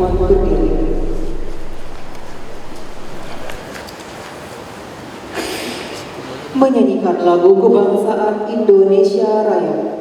dimohon berdiri. Menyanyikan lagu kebangsaan Indonesia Raya.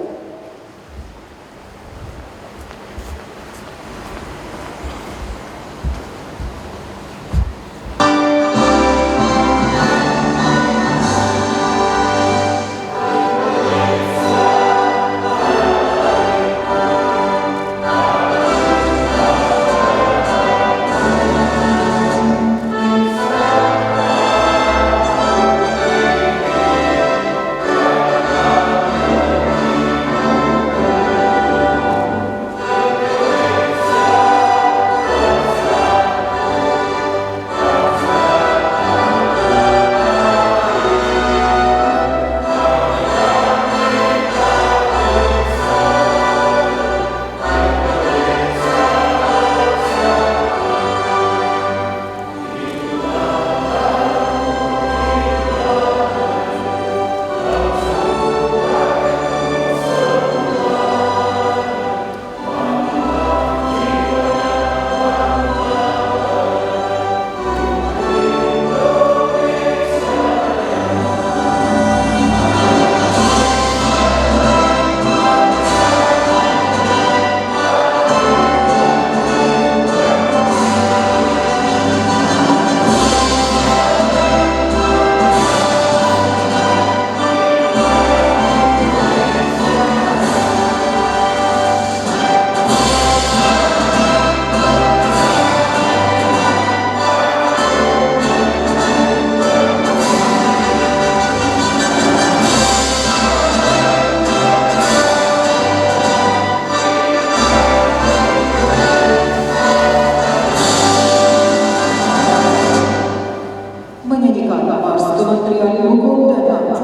Menyanyikan Mars Kementerian Hukum dan HAM.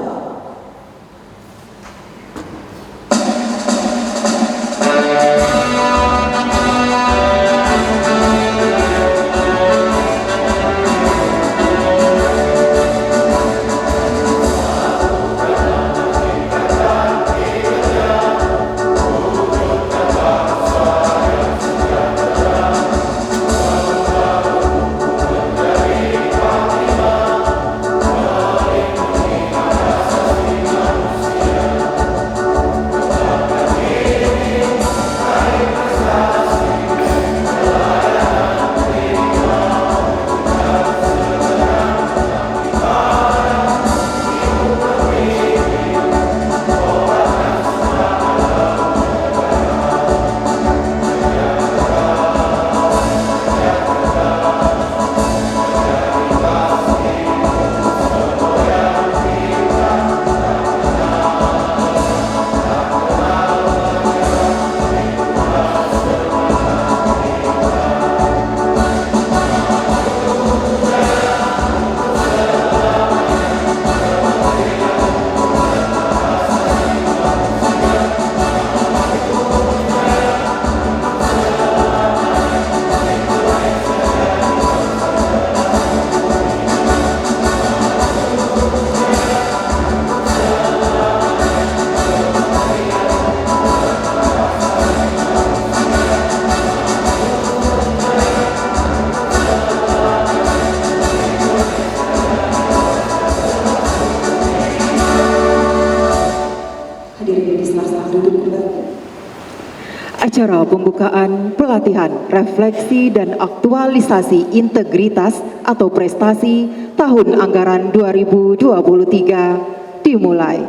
Acara pembukaan pelatihan refleksi dan aktualisasi integritas atau prestasi tahun anggaran 2023 dimulai.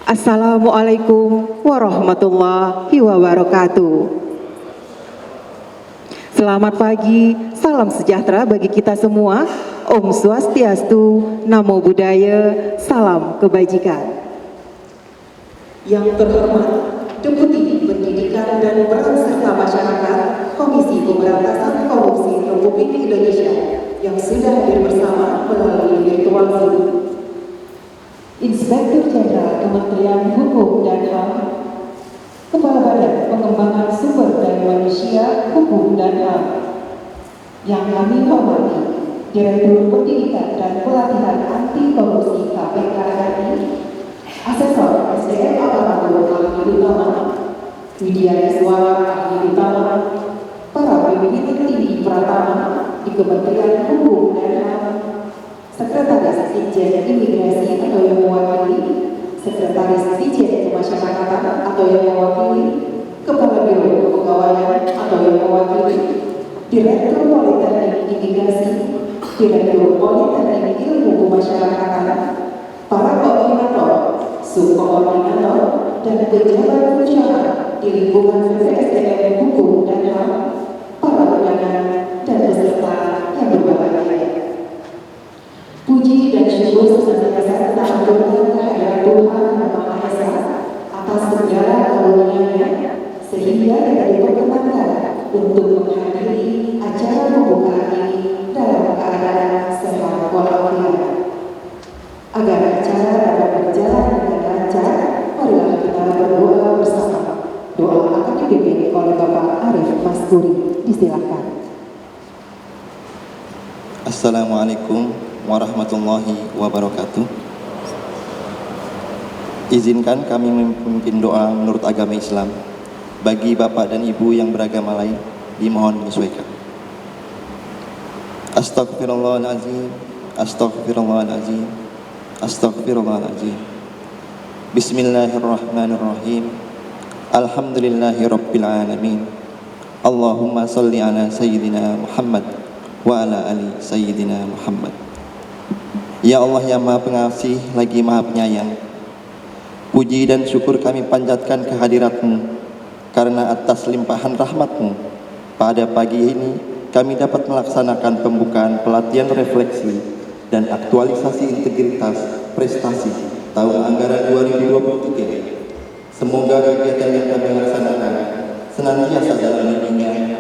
Assalamualaikum warahmatullahi wabarakatuh. Selamat pagi, salam sejahtera bagi kita semua. Om Swastiastu, Namo Buddhaya, salam kebajikan. Yang terhormat Deputi Pendidikan dan Peran Serta Masyarakat Komisi Pemberantasan Korupsi Republik Indonesia yang sudah hadir bersama melalui virtual Zoom. Inspektur Jenderal Kementerian Hukum dan HAM, Kepala Badan Pengembangan Sumber Daya Manusia Hukum dan HAM, yang kami hormati Direktur Pendidikan dan Pelatihan Anti Korupsi KPK RI, Asesor SDM Aparatur Ahli Utama, Widya Iswara Ahli Utama, para Pimpinan Tinggi Pratama di Kementerian Hukum dan HAM, Sekretaris Ditjen Imigrasi atau yang mewakili, Sekretaris Ditjen Kemasyarakatan atau yang mewakili, Kepala Biro Kepegawaian atau yang mewakili, Direktur Politeknik Imigrasi, Direktur Politeknik Ilmu Kemasyarakatan, para koordinator, subkoordinator, dan pejabat usaha di lingkungan BPSDM Hukum dan HAM, para undangan dan peserta yang berbahagia. Puji dan syukur senantiasa kita haturkan kehadirat Tuhan Yang Maha Esa atas segala karunia-Nya, sehingga kita diperkenankan untuk menghadiri acara pembukaan ini dalam keadaan sehat walafiat. Agar acara dapat berjalan dengan lancar, marilah kita berdoa bersama. Doa akan dipimpin oleh Bapak Arif Maskuri. Disilakan. Assalamualaikum warahmatullahi wabarakatuh. Izinkan kami memimpin doa menurut agama Islam. Bagi Bapak dan Ibu yang beragama lain, dimohon menyesuaikan. Astaghfirullahaladzim, astaghfirullahaladzim, astaghfirullahaladzim. Bismillahirrahmanirrahim. Alhamdulillahi rabbil alamin. Allahumma salli ala sayyidina Muhammad wa ala ali sayyidina Muhammad. Ya Allah yang Maha Pengasih lagi Maha Penyayang, puji dan syukur kami panjatkan kehadirat-Mu, karena atas limpahan rahmat-Mu pada pagi ini kami dapat melaksanakan pembukaan pelatihan refleksi dan aktualisasi integritas prestasi tahun anggaran 2023. Semoga kegiatan yang kami laksanakan senantiasa dalam lindungan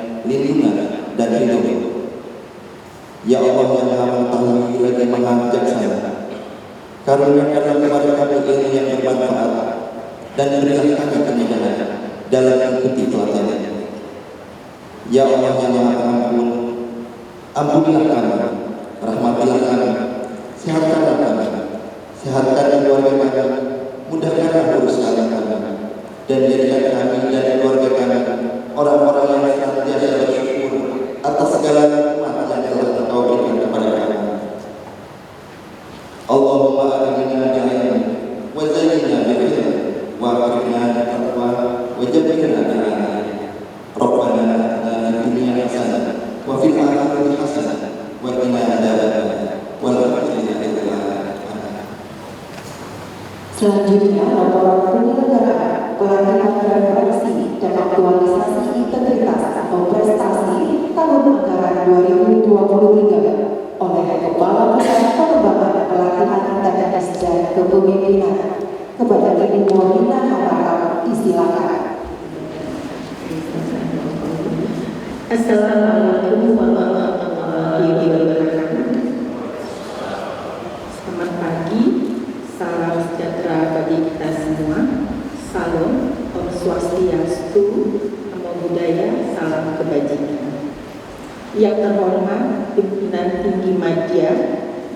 dan ridho. Ya Allah yang Maha Mengetahui lagi Maha Bijaksana, karuniakanlah kepada kami ilmu yang bermanfaat dan berilah kami kemudahan dalam mengikuti pelatihan. Ya Allah yang Maha Pengampun, ampunilah kami, rahmatilah kami, sehatkanlah kami, sehatkan keluarga kami, mudahkanlah urusan kami, dan jadikan kami dan keluarga kami orang-orang yang senantiasa bersyukur atas segala nikmat yang telah Engkau berikan kepada kami. Allahumma aghna bi'ilmin wa zayyinna bil-ilm wa akrimna bil-taqwa wa jabbirna bil-amal. Rabbana atina fid dunya hasanah wa fil akhirati hasanah wa qina adzabannar. Walhamdulillahi rabbil alamin. Selanjutnya, laporan penyelenggaraan pelatihan refleksi dan aktualisasi integritas atau prestasi tahun anggaran 2023 oleh Kepala Pusat Pengembangan Pelatihan dan Isdaya Kepemimpinan kepada Ibu Mohlina Harahap. Disilakan. Assalamualaikum warahmatullahi wabarakatuh. Selamat pagi, salam sejahtera bagi kita semua. Salam, Om Swastiastu, Namo Buddhaya, salam kebajikan. Yang terhormat Pimpinan Tinggi Madya,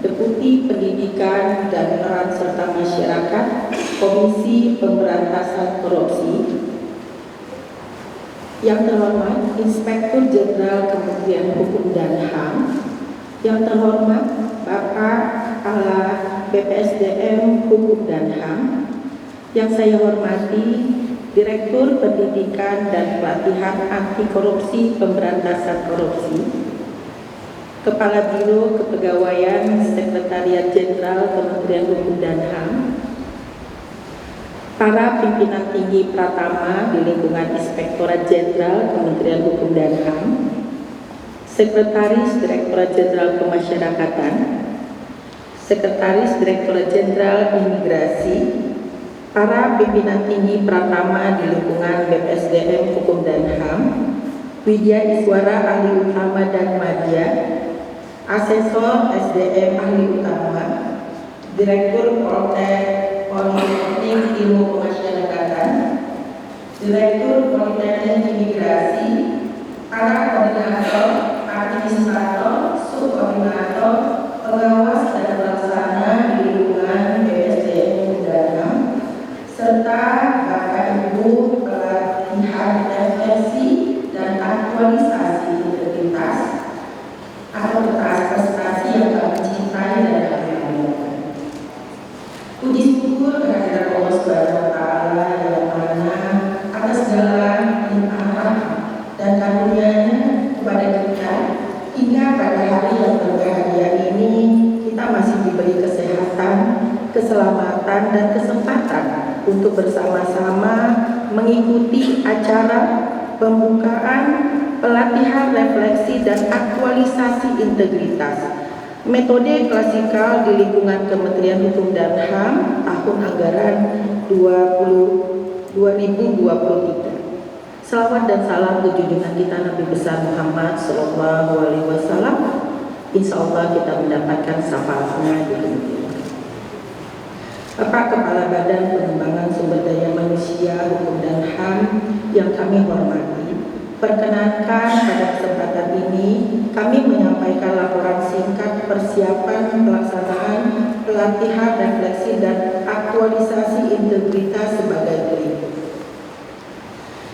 Deputi Pendidikan dan Peran Serta Masyarakat, Komisi Pemberantasan Korupsi. Yang terhormat Inspektur Jenderal Kementerian Hukum dan HAM, yang terhormat Bapak Kepala BPSDM Hukum dan HAM, yang saya hormati Direktur Pendidikan dan Pelatihan Anti Korupsi Pemberantasan Korupsi, Kepala Biro Kepegawaian Sekretariat Jenderal Kementerian Hukum dan HAM, para pimpinan tinggi Pratama di lingkungan Inspektorat Jenderal Kementerian Hukum dan HAM, Sekretaris Direktorat Jenderal Kemasyarakatan, Sekretaris Direktorat Jenderal Imigrasi, para pimpinan tinggi Pratama di lingkungan BPSDM Hukum dan HAM, Widya Iswara Ahli Utama dan Madya, Asesor SDM Ahli Utama, Direktur Politeknik Ilmu Kemasyarakatan, Direktur Politeknik Imigrasi, para koordinator, administrator, subkoordinator, pengawas dan pelaksana di lingkungan BPSDM Hukum dan HAM, serta Bapak Ibu pelatihan refleksi dan aktualisasi kekuatan dan kesempatan untuk bersama-sama mengikuti acara pembukaan pelatihan refleksi dan aktualisasi integritas metode klasikal di lingkungan Kementerian Hukum dan HAM tahun anggaran 2023. Salawat dan salam ke junjungan kita Nabi besar Muhammad Sallallahu Alaihi Wasallam. Insya Allah kita mendapatkan syafaatnya di kemudian. Bapak Kepala Badan Pengembangan Sumber Daya Manusia Hukum dan HAM yang kami hormati, perkenankan pada kesempatan ini kami menyampaikan laporan singkat persiapan pelaksanaan pelatihan refleksi dan aktualisasi integritas sebagai berikut.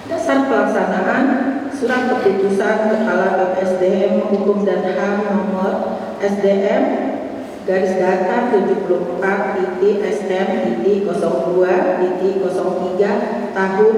Dasar pelaksanaan Surat Keputusan Kepala BPSDM Hukum dan HAM nomor SDM garis datar 74.SM.02.03 tahun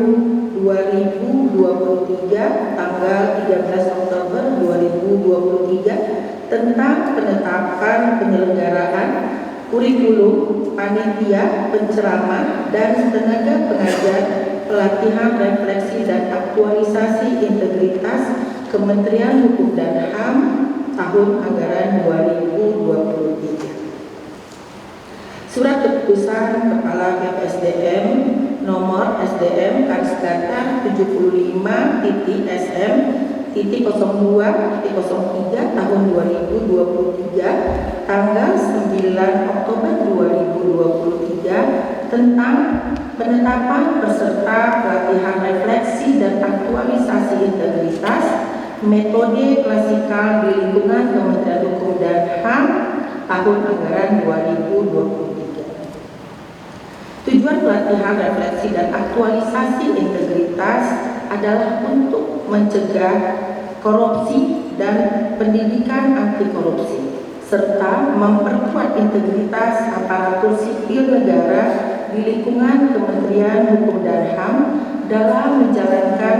2023 tanggal 13 Oktober 2023 tentang penetapan penyelenggaraan kurikulum panitia penceramah dan tenaga pengajar pelatihan refleksi dan aktualisasi integritas Kementerian Hukum dan HAM tahun anggaran 2023. Surat Keputusan Kepala BPSDM nomor SDM garis datar 75.SM.02.03 tahun 2023 tanggal 9 Oktober 2023 tentang penetapan peserta pelatihan refleksi dan aktualisasi integritas metode klasikal di lingkungan Kementerian Hukum dan HAM tahun anggaran 2023. Tujuan pelatihan refleksi dan aktualisasi integritas adalah untuk mencegah korupsi dan pendidikan anti korupsi serta memperkuat integritas aparatur sipil negara di lingkungan Kementerian Hukum dan HAM dalam menjalankan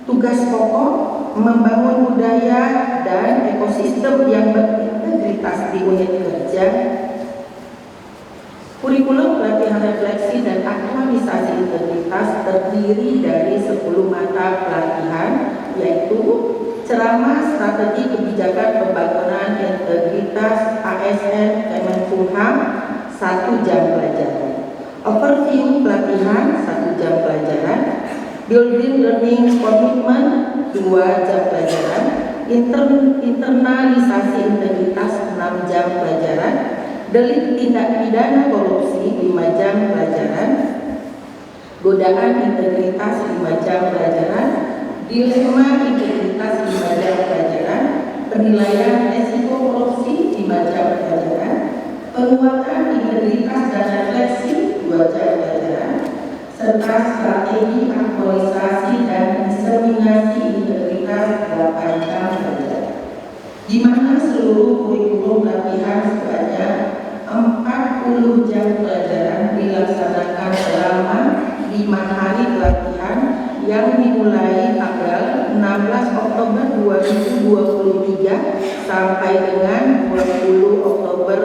tugas pokok membangun budaya dan ekosistem yang berintegritas di unit kerja. Kurikulum pelatihan refleksi dan aktualisasi integritas terdiri dari 10 mata pelatihan, yaitu ceramah strategi kebijakan pembangunan integritas ASN Kemenkumham 1 jam pelajaran, overview pelatihan 1 jam pelajaran, building learning commitment 2 jam pelajaran, internalisasi integritas 6 jam pelajaran, delik tindak pidana korupsi 5 jam pelajaran, godaan integritas 5 jam pelajaran, dilema integritas 5 jam pelajaran, penilaian resiko korupsi 5 jam pelajaran, penguatan integritas dan refleksi 2 jam pelajaran, serta strategi aktualisasi dan diseminasi integritas 8 jam pelajaran, di mana seluruh kurikulum latihan sebanyak 40 jam pelajaran dilaksanakan selama 5 hari pelatihan yang dimulai tanggal 16 Oktober 2023 sampai dengan 20 Oktober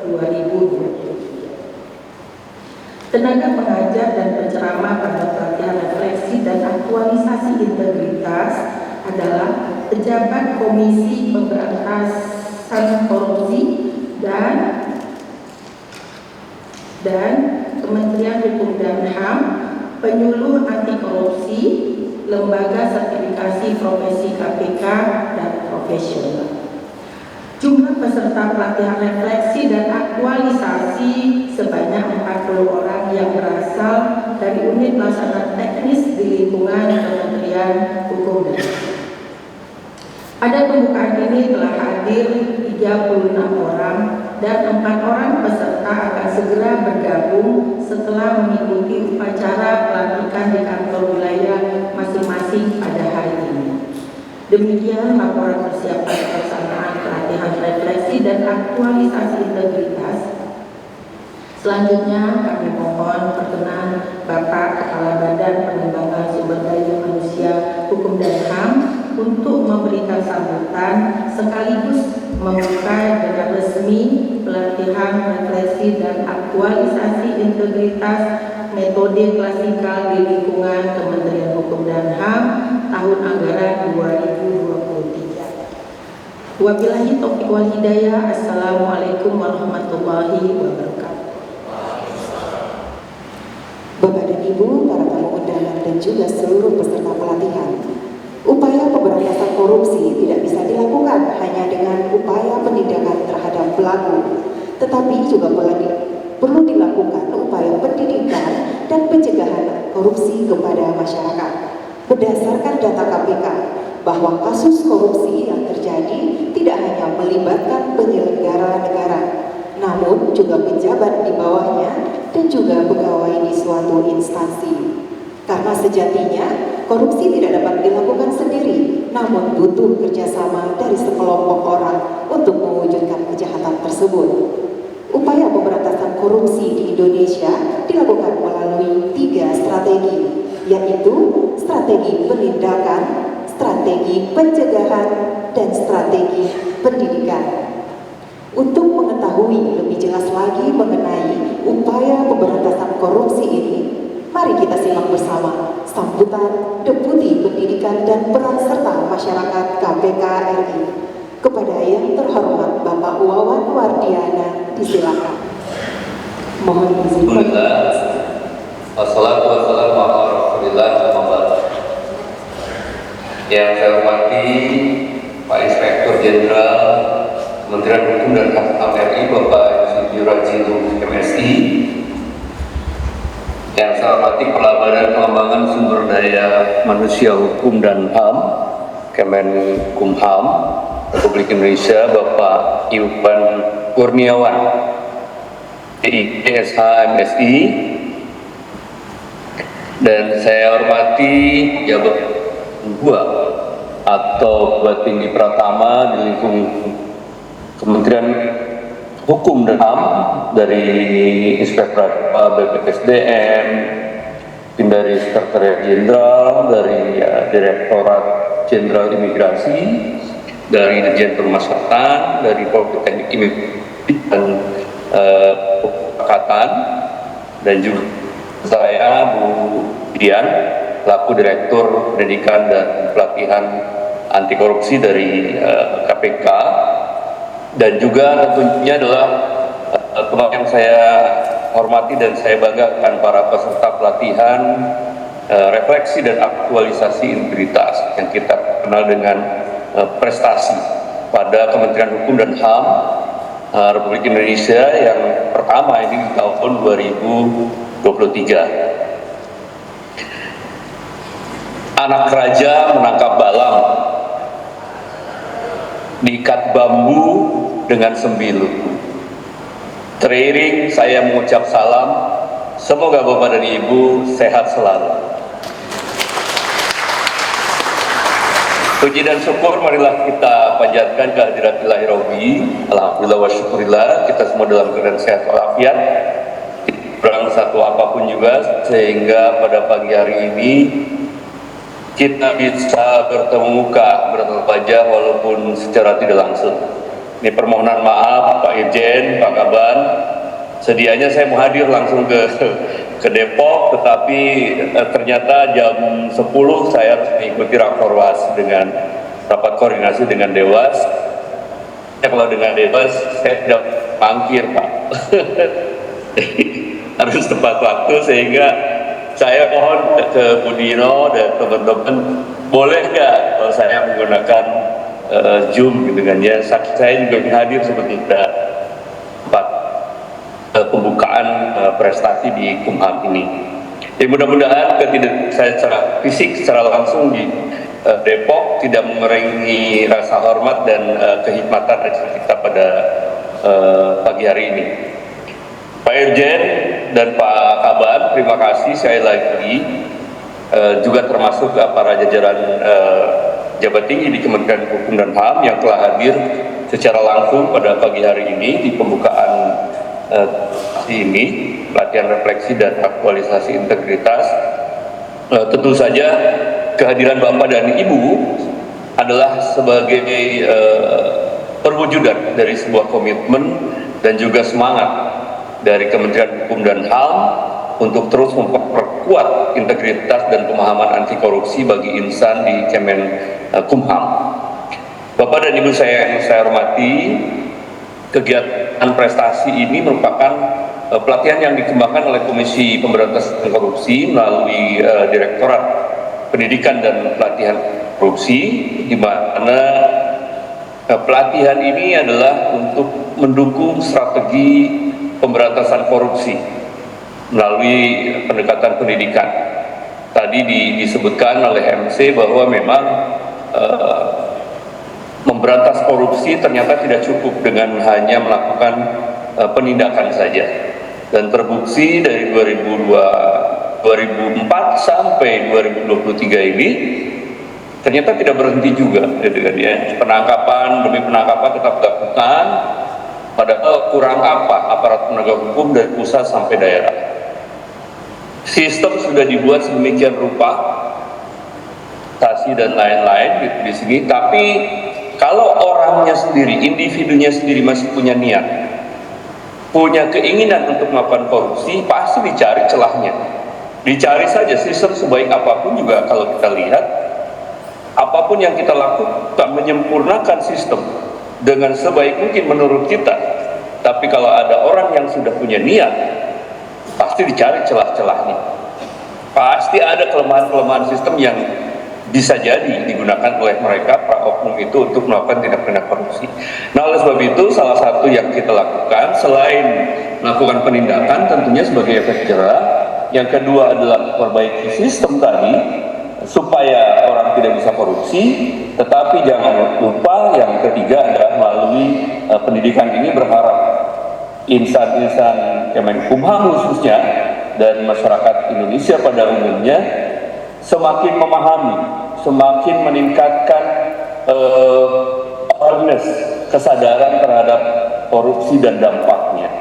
2023. Tenaga pengajar dan penceramah pada pelatihan refleksi dan aktualisasi integritas adalah pejabat Komisi Pemberantasan Korupsi dan Kementerian Hukum dan HAM, penyuluh anti korupsi, lembaga sertifikasi profesi KPK dan profesional. Jumlah peserta pelatihan refleksi dan aktualisasi sebanyak 40 orang yang berasal dari unit pelaksana teknis di lingkungan Kementerian Hukum dan HAM. Pada pembukaan ini telah hadir 36 orang dan 4 orang peserta akan segera bergabung setelah mengikuti upacara pelantikan di kantor wilayah masing-masing pada hari ini. Demikian laporan persiapan pelaksanaan pelatihan refleksi dan aktualisasi integritas. Selanjutnya kami mohon perkenan Bapak Kepala Badan Pengembangan Sumber Daya Manusia Hukum dan HAM untuk memberikan sambutan sekaligus membuka dengan resmi pelatihan pelatihan, refleksi, dan aktualisasi integritas metode klasikal di lingkungan Kementerian Hukum dan HAM tahun anggaran 2023. Wabillahi taufiq wal hidayah. Assalamualaikum warahmatullahi wabarakatuh. Bapak dan Ibu, para tamu undangan dan juga seluruh peserta pelatihan, upaya pemberantasan korupsi tidak bisa dilakukan hanya dengan upaya penindakan terhadap pelaku, tetapi juga perlu dilakukan upaya pendidikan dan pencegahan korupsi kepada masyarakat. Berdasarkan data KPK, bahwa kasus korupsi yang terjadi tidak hanya melibatkan penyelenggara negara, namun juga pejabat di bawahnya dan juga pegawai di suatu instansi. Karena sejatinya korupsi tidak dapat dilakukan sendiri, namun butuh kerjasama dari sekelompok orang untuk mewujudkan kejahatan tersebut. Upaya pemberantasan korupsi di Indonesia dilakukan melalui 3 strategi, yaitu strategi penindakan, strategi pencegahan, dan strategi pendidikan. Untuk mengetahui lebih jelas lagi mengenai upaya pemberantasan korupsi ini, mari kita simak bersama sambutan Deputi Pendidikan dan Peran Serta Masyarakat KPK RI. Kepada yang terhormat Bapak Wawan Wardiana, disilakan. Mohon izin. Wassalatu wassalamu ala Rasulillah. Yang saya hormati Pak Inspektur Jenderal Kementerian Hukum dan HAM RI, Bapak Yusuf Rajin MSI. Yang saya hormati Kepala Badan Pengembangan Sumber Daya Manusia Hukum dan HAM Kemenkumham Republik Indonesia, Bapak Iwan Kurniawan, PISH MSI. Dan saya hormati Jabat 2 atau Pejabat Tinggi Pratama di lingkungan Kementerian Hukum dan HAM, dari Inspektorat BPSDM, dari Sekretariat Jenderal, dari Direktorat Jenderal Imigrasi, dari Dirjen Pemasyarakatan, dari Politeknik Imigrasi dan Angkatan, dan juga saya Bu Dian, selaku Direktur Pendidikan dan Pelatihan Anti Korupsi dari KPK. Dan juga tentunya adalah teman yang saya hormati dan saya banggakan para peserta pelatihan refleksi dan aktualisasi integritas yang kita kenal dengan prestasi pada Kementerian Hukum dan HAM Republik Indonesia yang pertama ini di tahun 2023. Anak raja menangkap balang, diikat bambu dengan sembilu. Teriring saya mengucap salam, semoga Bapak dan Ibu sehat selalu. Puji dan syukur marilah kita panjatkan kehadirat Ilahi Rabbi. Alhamdulillah wa syukurillah, kita semua dalam keadaan sehat walafiat, kurang satu apapun juga, sehingga pada pagi hari ini kita bisa bertemu muka, bertatap wajah walaupun secara tidak langsung. Ini permohonan maaf Pak Irjen, Pak Kaban. Sedianya saya mau hadir langsung ke Depok, tetapi ternyata jam 10 saya harus mengikuti rakorwas dengan rapat koordinasi dengan Dewas. Kalau dengan Dewas saya tidak mangkir Pak. Harus tepat waktu, sehingga saya mohon ke Budino dan teman-teman, boleh nggak kalau saya menggunakan Zoom gitu kan ya. Saya juga ingin hadir seperti tempat pembukaan prestasi di Kumham ini. Jadi mudah-mudahan saya secara fisik, secara langsung di Depok tidak mengurangi rasa hormat dan kehikmatan kita pada pagi hari ini. Pak Irjen dan Pak Kaban, terima kasih sekali lagi, juga termasuk para jajaran jabat tinggi di Kementerian Hukum dan HAM yang telah hadir secara langsung pada pagi hari ini di pembukaan ini, pelatihan refleksi dan aktualisasi integritas. Tentu saja kehadiran Bapak dan Ibu adalah sebagai perwujudan dari sebuah komitmen dan juga semangat dari Kementerian Hukum dan HAM untuk terus memperkuat integritas dan pemahaman anti korupsi bagi insan di Kemenkumham. Bapak dan Ibu yang saya hormati, kegiatan prestasi ini merupakan pelatihan yang dikembangkan oleh Komisi Pemberantasan Korupsi melalui Direktorat Pendidikan dan Pelatihan Korupsi, di mana pelatihan ini adalah untuk mendukung strategi pemberantasan korupsi melalui pendekatan pendidikan. Tadi disebutkan oleh MC bahwa memang memberantas korupsi ternyata tidak cukup dengan hanya melakukan penindakan saja. Dan terbukti dari 2004 sampai 2023 ini ternyata tidak berhenti juga, gitu kan ya. Penangkapan demi penangkapan tetap dilakukan, padahal kurang apa aparat penegak hukum dari pusat sampai daerah. Sistem sudah dibuat sedemikian rupa, tasi dan lain-lain di sini, tapi kalau orangnya sendiri, individunya sendiri masih punya niat, punya keinginan untuk melakukan korupsi, pasti dicari celahnya. Dicari saja, sistem sebaik apapun juga kalau kita lihat, apapun yang kita lakukan menyempurnakan sistem dengan sebaik mungkin menurut kita, tapi kalau ada orang yang sudah punya niat, pasti dicari celah-celahnya. Pasti ada kelemahan-kelemahan sistem yang bisa jadi digunakan oleh mereka, para oknum itu, untuk melakukan tindak pidana korupsi. Nah, oleh sebab itu, salah satu yang kita lakukan selain melakukan penindakan tentunya sebagai efek jerah, yang kedua adalah memperbaiki sistem tadi supaya orang tidak bisa korupsi, tetapi jangan lupa yang ketiga adalah melalui pendidikan ini berharap insan-insan Kemenkumham khususnya dan masyarakat Indonesia pada umumnya semakin memahami, semakin meningkatkan awareness, kesadaran terhadap korupsi dan dampaknya.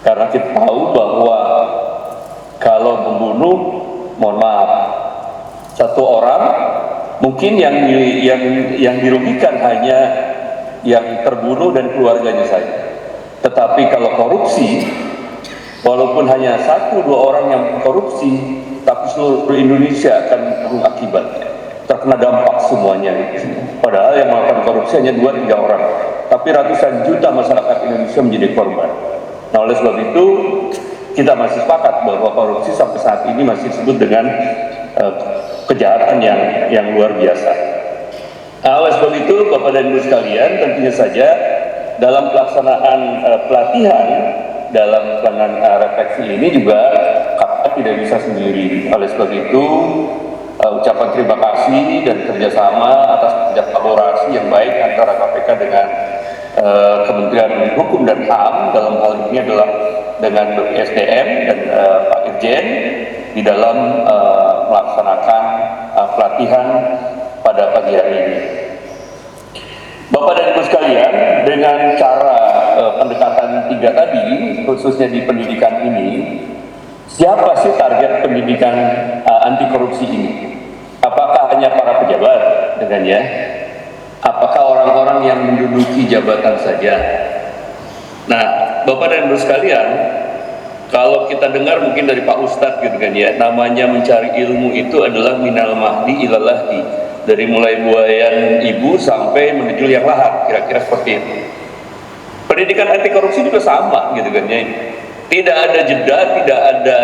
Karena kita tahu bahwa kalau membunuh, mohon maaf, satu orang mungkin yang dirugikan hanya yang terbunuh dan keluarganya saja. Tetapi kalau korupsi, walaupun hanya 1-2 orang yang korupsi, tapi seluruh Indonesia akan tanggung akibatnya, terkena dampak semuanya. Padahal yang melakukan korupsi hanya 2-3 orang, tapi ratusan juta masyarakat Indonesia menjadi korban. Nah, oleh sebab itu kita masih sepakat bahwa korupsi sampai saat ini masih disebut dengan kejahatan yang luar biasa. Nah, oleh sebab itu, Bapak dan Ibu sekalian, tentunya saja dalam pelaksanaan pelatihan dalam pelaksanaan refleksi ini juga KPK tidak bisa sendiri. Oleh sebab itu, ucapan terima kasih dan kerjasama atas kerja kolaborasi yang baik antara KPK dengan Kementerian Hukum dan HAM, dalam hal ini adalah dengan SDM dan Pak Irjen di dalam melaksanakan pelatihan pada pagi hari ini. Bapak dan Ibu sekalian, dengan cara pendekatan 3 tadi, khususnya di pendidikan ini, siapa sih target pendidikan anti korupsi ini? Apakah hanya para pejabat dengannya? Apakah orang-orang yang menduduki jabatan saja? Nah, Bapak dan Ibu sekalian, kalau kita dengar mungkin dari Pak Ustadz gitu kan ya, namanya mencari ilmu itu adalah minal mahdi ilal lahdi, dari mulai buayan ibu sampai menuju liang lahat, kira-kira seperti itu. Pendidikan anti korupsi juga sama gitu kan ya. Tidak ada jeda, tidak ada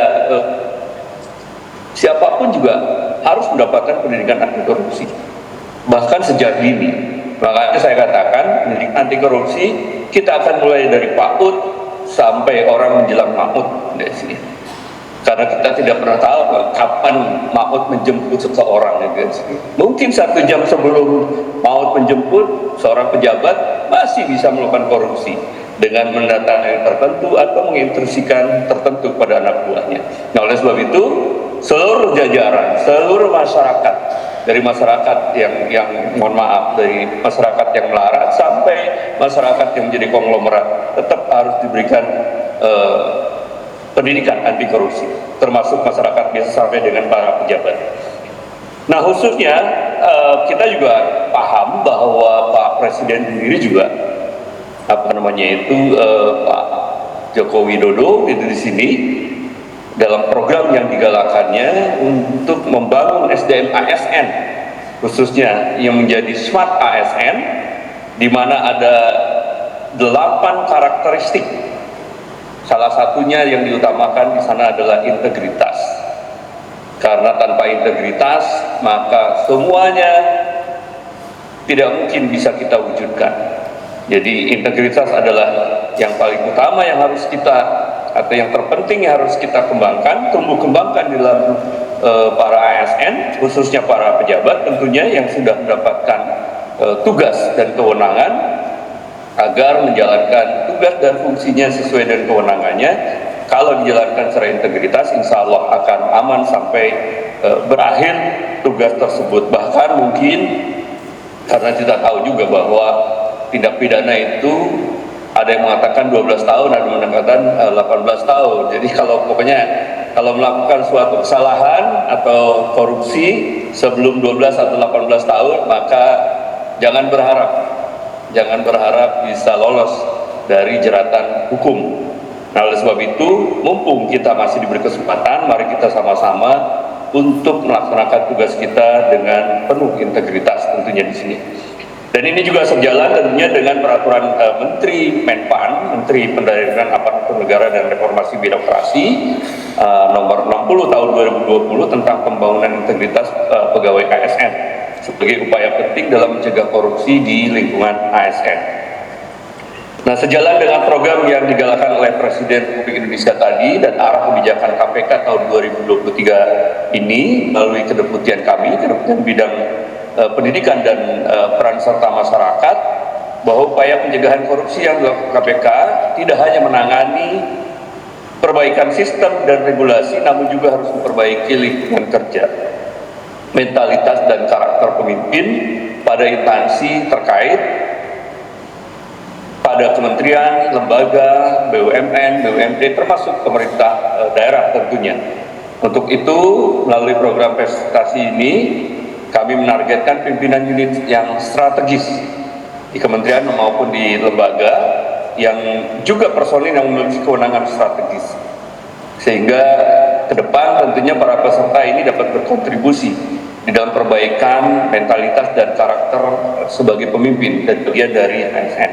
siapapun juga harus mendapatkan pendidikan anti korupsi. Bahkan sejak dini. Makanya saya katakan pendidikan anti korupsi kita akan mulai dari PAUD sampai orang menjelang maut dari sini. Karena kita tidak pernah tahu kapan maut menjemput seseorang. Mungkin 1 jam sebelum maut menjemput, seorang pejabat masih bisa melakukan korupsi dengan mendatangi tertentu atau menginstruksikan tertentu pada anak buahnya. Nah, oleh sebab itu, seluruh jajaran, seluruh masyarakat, dari masyarakat yang mohon maaf, dari masyarakat yang melarat sampai masyarakat yang menjadi konglomerat, tetap harus diberikan pendidikan anti korupsi, termasuk masyarakat biasa sampai dengan para pejabat. Nah, khususnya kita juga paham bahwa Pak Presiden sendiri juga Pak Joko Widodo itu di sini dalam program yang digalakannya untuk membangun SDM ASN khususnya yang menjadi smart ASN, di mana ada 8 karakteristik. Salah satunya yang diutamakan di sana adalah integritas. Karena tanpa integritas maka semuanya tidak mungkin bisa kita wujudkan. Jadi integritas adalah yang paling utama yang harus kita, atau yang terpenting yang harus kita kembangkan, tumbuh kembangkan di dalam para ASN, khususnya para pejabat tentunya yang sudah mendapatkan tugas dan kewenangan, agar menjalankan tugas dan fungsinya sesuai dengan kewenangannya. Kalau dijalankan secara integritas, insya Allah akan aman sampai berakhir tugas tersebut. Bahkan mungkin karena kita tahu juga bahwa tindak pidana itu ada yang mengatakan 12 tahun, ada yang mengatakan 18 tahun. Jadi kalau melakukan suatu kesalahan atau korupsi sebelum 12 atau 18 tahun, maka jangan berharap bisa lolos dari jeratan hukum. Nah, oleh sebab itu, mumpung kita masih diberi kesempatan, mari kita sama-sama untuk melaksanakan tugas kita dengan penuh integritas tentunya di sini. Dan ini juga sejalan tentunya dengan peraturan Menteri Menpan, Menteri Pendayaan Aparatur Negara dan Reformasi Birokrasi nomor 60 tahun 2020 tentang pembangunan integritas pegawai ASN sebagai upaya penting dalam mencegah korupsi di lingkungan ASN. Nah, sejalan dengan program yang digalakan oleh Presiden Republik Indonesia tadi dan arah kebijakan KPK tahun 2023 ini melalui kedeputian kami, kedeputian bidang pendidikan dan peran serta masyarakat, bahwa upaya pencegahan korupsi yang dilakukan KPK tidak hanya menangani perbaikan sistem dan regulasi, namun juga harus memperbaiki lingkungan kerja, mentalitas dan karakter pemimpin pada instansi terkait, pada kementerian, lembaga, BUMN, BUMD, termasuk pemerintah daerah tentunya. Untuk itu, melalui program prestasi ini, kami menargetkan pimpinan unit yang strategis di kementerian maupun di lembaga yang juga personil yang memiliki kewenangan strategis. Sehingga ke depan tentunya para peserta ini dapat berkontribusi di dalam perbaikan mentalitas dan karakter sebagai pemimpin dan bagian dari ASN.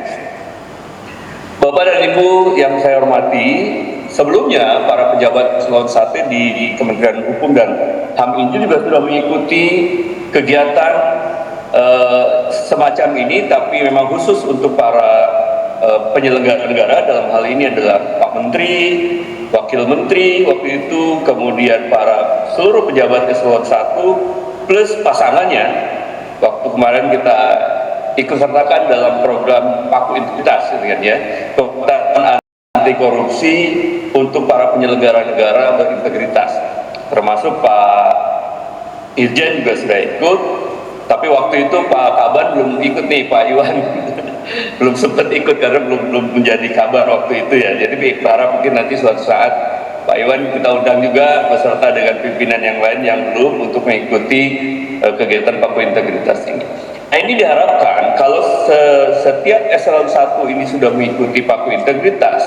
Bapak dan Ibu yang saya hormati, sebelumnya para pejabat eselon 1 di Kementerian Hukum dan HAM ini juga sudah mengikuti kegiatan semacam ini, tapi memang khusus untuk para penyelenggara negara. Dalam hal ini adalah Pak Menteri, Wakil Menteri waktu itu, kemudian para seluruh pejabat eselon 1 plus pasangannya. Waktu kemarin kita ikut sertakan dalam program Paku Integritas, kan ya, pemberantasan anti korupsi untuk para penyelenggara negara berintegritas, termasuk Pak Irjen juga sudah ikut, tapi waktu itu Pak Kaban belum ikut nih, Pak Iwan belum sempat ikut karena belum menjadi kabar waktu itu ya. Jadi berharap mungkin nanti suatu saat Pak Iwan kita undang juga beserta dengan pimpinan yang lain yang belum untuk mengikuti kegiatan Paku Integritas ini. Nah, ini diharapkan kalau setiap eselon 1 ini sudah mengikuti Paku Integritas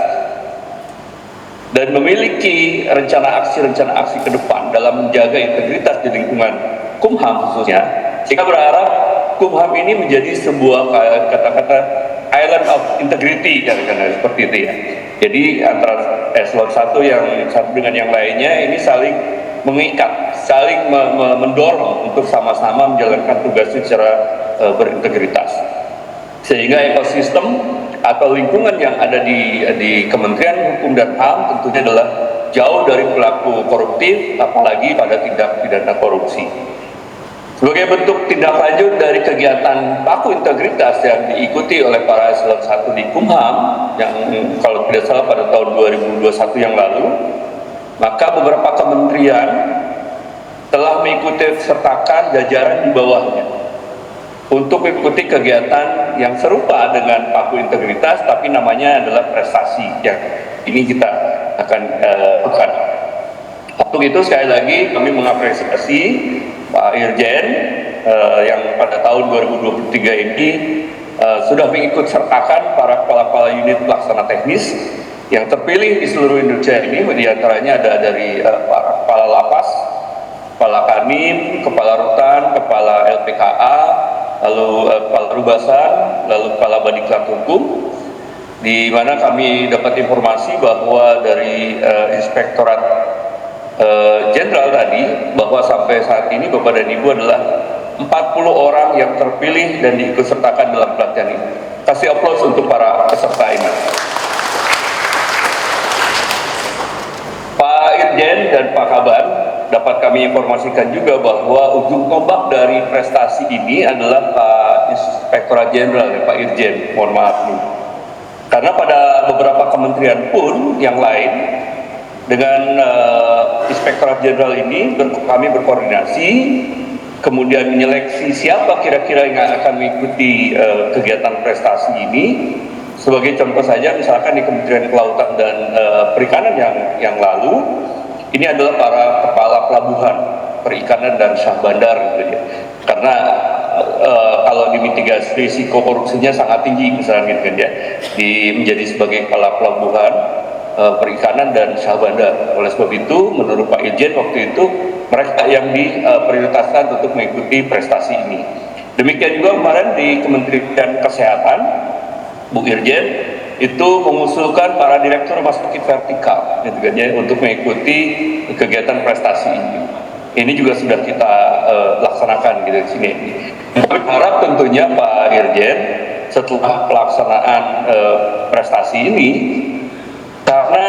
dan memiliki rencana aksi ke depan dalam menjaga integritas di lingkungan Kumham khususnya, kita berharap Kumham ini menjadi sebuah kata-kata island of integrity, karena seperti itu ya. Jadi antara eselon 1 yang satu dengan yang lainnya ini saling mengikat, saling mendorong untuk sama-sama menjalankan tugasnya secara berintegritas, sehingga ekosistem atau lingkungan yang ada di Kementerian Hukum dan HAM tentunya adalah jauh dari pelaku koruptif, apalagi pada tindak pidana korupsi. Sebagai bentuk tindak lanjut dari kegiatan Paku Integritas yang diikuti oleh para eselon 1 di Kumham, yang kalau tidak salah pada tahun 2021 yang lalu, maka beberapa kementerian telah mengikuti sertakan jajaran di bawahnya untuk mengikuti kegiatan yang serupa dengan Paku Integritas, tapi namanya adalah prestasi yang ini kita akan lakukan. Untuk itu sekali lagi kami mengapresiasi Pak Irjen yang pada tahun 2023 ini sudah mengikut sertakan para kepala-kepala unit pelaksana teknis yang terpilih di seluruh Indonesia ini. Di antaranya ada dari para kepala lapas, kepala Kanwil, kepala rutan, kepala LPKA, lalu kepala rubasan, lalu kepala Badiklat Hukum, di mana kami dapat informasi bahwa dari Inspektorat Jenderal tadi bahwa sampai saat ini Bapak dan Ibu adalah 40 orang yang terpilih dan diikutsertakan dalam pelatihan ini. Kasih aplaus untuk para peserta ini. Pak Irjen dan Pak Kaban, dapat kami informasikan juga bahwa ujung tombak dari prestasi ini adalah Pak Inspektorat Jenderal, Pak Irjen, mohon maaf nih. Karena pada beberapa kementerian pun yang lain, dengan Inspektorat Jenderal ini kami berkoordinasi, kemudian menyeleksi siapa kira-kira yang akan mengikuti kegiatan prestasi ini. Sebagai contoh saja, misalkan di Kementerian Kelautan dan Perikanan yang lalu, ini adalah para kepala pelabuhan, perikanan dan syah bandar, gitu ya. Karena kalau dimitigasi risiko korupsinya sangat tinggi, misalnya gitu kan ya, menjadi sebagai kepala pelabuhan, perikanan dan syah bandar. Oleh sebab itu, menurut Pak Irjen waktu itu mereka yang diprioritaskan untuk mengikuti prestasi ini. Demikian juga kemarin di Kementerian Kesehatan, Bu Irjen itu mengusulkan para direktur rumah sakit vertikal, gitu kan ya, untuk mengikuti kegiatan prestasi ini. Ini juga sudah kita laksanakan gitu di sini. Kami harap tentunya Pak Irjen setelah pelaksanaan prestasi ini, karena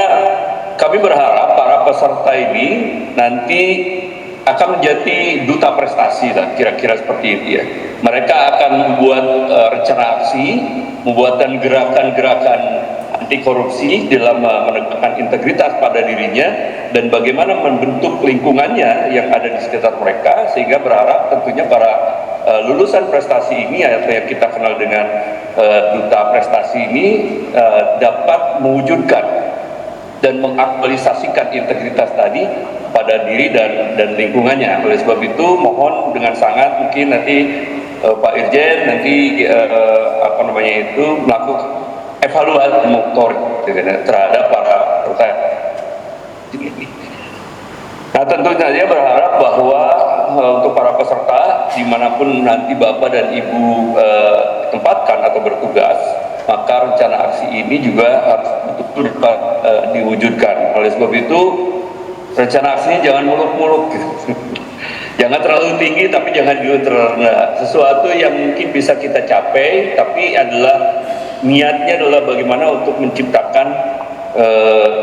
kami berharap para peserta ini nanti akan menjadi duta prestasi lah, kira-kira seperti itu ya. Mereka akan membuat rencana aksi, membuatkan gerakan-gerakan anti korupsi dalam menegakkan integritas pada dirinya dan bagaimana membentuk lingkungannya yang ada di sekitar mereka, sehingga berharap tentunya para lulusan prestasi ini atau yang kita kenal dengan duta prestasi ini dapat mewujudkan dan mengaktualisasikan integritas tadi pada diri dan lingkungannya. Oleh sebab itu mohon dengan sangat mungkin nanti Pak Irjen nanti melakukan evaluasi monitoring terhadap para peserta ini. Nah, tentu saja berharap bahwa untuk para peserta dimanapun nanti Bapak dan Ibu tempatkan atau bertugas, maka rencana aksi ini juga harus betul-betul dapat diwujudkan. Oleh sebab itu rencana aksinya jangan muluk-muluk, jangan terlalu tinggi tapi jangan juga terlalu rendah. Sesuatu yang mungkin bisa kita capai, tapi adalah niatnya adalah bagaimana untuk menciptakan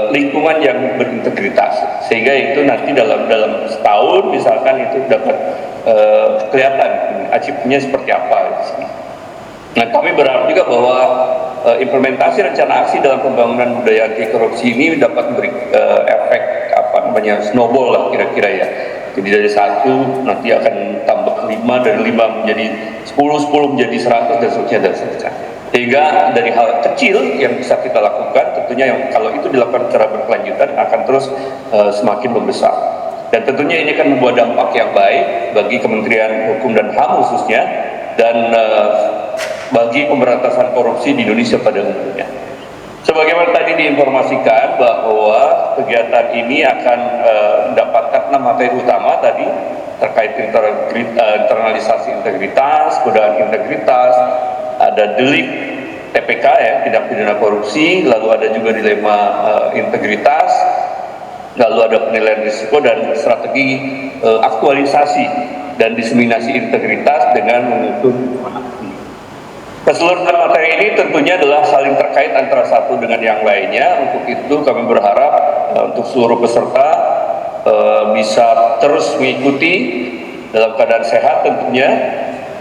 lingkungan yang berintegritas, sehingga itu nanti dalam setahun misalkan itu dapat kelihatan achievement-nya seperti apa di sini. Nah, kami berharap juga bahwa implementasi rencana aksi dalam pembangunan budaya anti korupsi ini dapat memberi efek snowball lah kira-kira ya. Jadi dari 1 nanti akan tambah 5, dari 5 menjadi 10 menjadi 100 dan seterusnya dan seterusnya. Sehingga dari hal kecil yang bisa kita lakukan, tentunya yang kalau itu dilakukan secara berkelanjutan akan terus semakin membesar. Dan tentunya ini akan membawa dampak yang baik bagi Kementerian Hukum dan HAM khususnya, dan bagi pemberantasan korupsi di Indonesia pada umumnya. Sebagaimana tadi diinformasikan bahwa kegiatan ini akan mendapatkan 6 materi utama tadi terkait internalisasi integritas, godaan integritas, ada delik TPK ya, tindak pidana korupsi, lalu ada juga dilema integritas, lalu ada penilaian risiko dan strategi aktualisasi dan diseminasi integritas dengan mengusung. Keseluruhan materi ini tentunya adalah saling terkait antara satu dengan yang lainnya. Untuk itu kami berharap untuk seluruh peserta bisa terus mengikuti dalam keadaan sehat tentunya,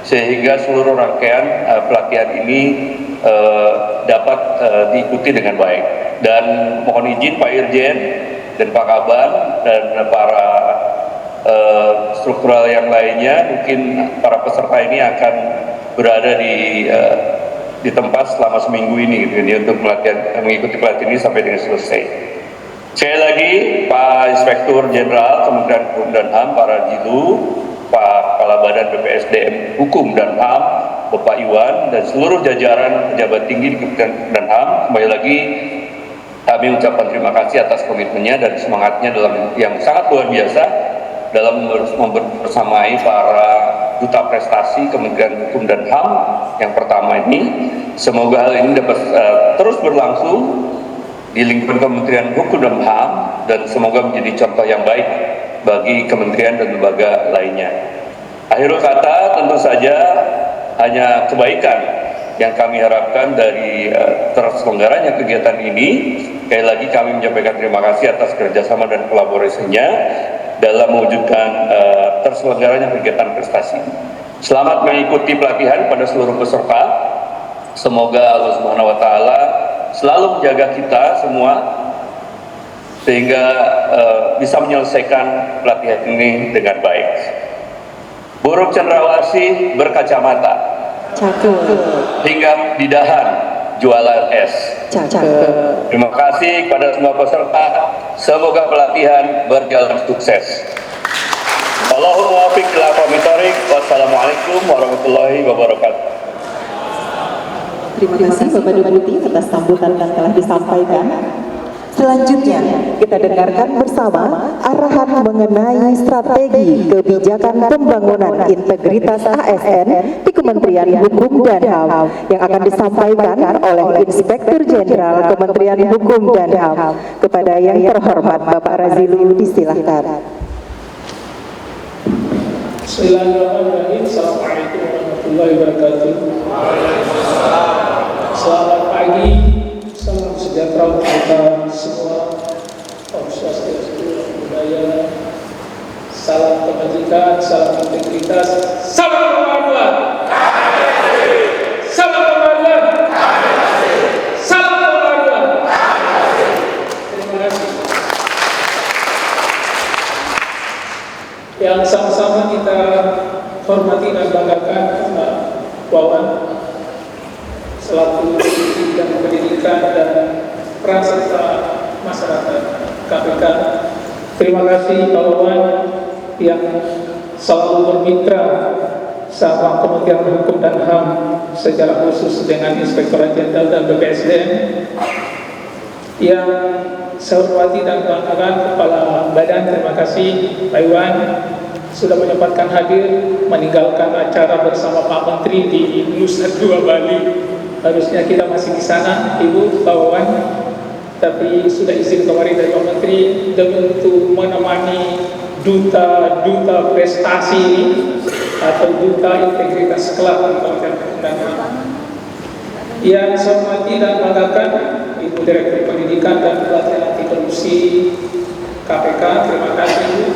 sehingga seluruh rangkaian pelatihan ini dapat diikuti dengan baik. Dan mohon izin Pak Irjen dan Pak Kaban dan para struktural yang lainnya, mungkin para peserta ini akan berada di tempat selama seminggu ini gitu, untuk mengikuti pelatihan ini sampai dengan selesai. Sekali lagi Pak Inspektur Jenderal Kementerian Hukum dan HAM, para Jilu, Pak Kepala Badan BPSDM Hukum dan HAM, Bapak Iwan dan seluruh jajaran pejabat tinggi di Kementerian dan HAM. Kembali lagi kami ucapkan terima kasih atas komitmennya dan semangatnya dalam yang sangat luar biasa dalam membersamai para duta prestasi Kementerian Hukum dan HAM yang pertama ini. Semoga hal ini dapat terus berlangsung di lingkungan Kementerian Hukum dan HAM dan semoga menjadi contoh yang baik bagi kementerian dan lembaga lainnya. Akhirul kata, tentu saja hanya kebaikan yang kami harapkan dari terselenggaranya kegiatan ini. Sekali lagi kami menyampaikan terima kasih atas kerjasama dan kolaborasinya dalam mewujudkan terselenggaranya kegiatan prestasi. Selamat mengikuti pelatihan pada seluruh peserta. Semoga Allah Subhanahu wa Ta'ala selalu menjaga kita semua sehingga bisa menyelesaikan pelatihan ini dengan baik. Buruk cendrawasih berkacamata, Cakep. hingga didahan jualan es. Cakep. Terima kasih kepada semua peserta. Semoga pelatihan berjalan sukses. Allahumma waffiq ila aqwamit thoriq. Wassalamualaikum warahmatullahi wabarakatuh. Terima kasih Bapak Deputi atas sambutan yang telah disampaikan. Selanjutnya, kita dengarkan bersama arahan mengenai strategi kebijakan pembangunan integritas ASN di Kementerian Hukum dan HAM yang akan disampaikan oleh Inspektur Jenderal Kementerian Hukum dan HAM. Kepada yang terhormat Bapak Razilu, disilahkan. Bismillahirrahmanirrahim. Assalamualaikum warahmatullahi wabarakatuh. Selamat pagi, salam sejahtera untuk kita semua. Om Swastiastu, budaya, salam kebajikan, salam integritas, salam kemanuan, salam kemanuan, salam kemanuan. Terima kasih. Yang sama-sama kita hormati dan banggakan Pak Wawan selaku bidang pendidikan dan peran serta masyarakat KPK. Terima kasih Pak Wawan yang selalu bermitra sama Kementerian Hukum dan HAM secara khusus dengan Inspektorat Jenderal dan BPSDM. Yang saya hormati dan banggakan Kepala Badan, terima kasih Pak Iwan sudah menyempatkan hadir meninggalkan acara bersama Pak Menteri di Nusa Dua Bali. Harusnya kita masih di sana, Ibu, Pak Wawan, tapi sudah izin kemarin dari Pak Menteri demi untuk menemani duta prestasi ini atau duta integritas kelak di Kementerian Hukum dan HAM. Yang saya hormati dan banggakan Ibu Direktur Pendidikan dan Pelatihan Anti Korupsi KPK, terima kasih Ibu.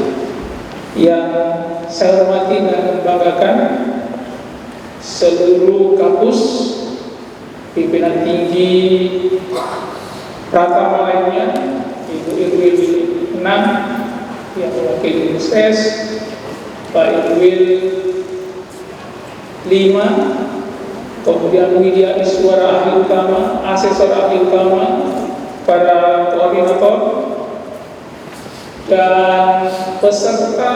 Yang saya hormati dan banggakan seluruh kampus, pimpinan tinggi Pratama lainnya, Ibu Irwil 6 yang mewakili UNES, Pak Irwil 5, kemudian Widya Iswara ahli utama, asesor ahli utama, para koordinator, dan peserta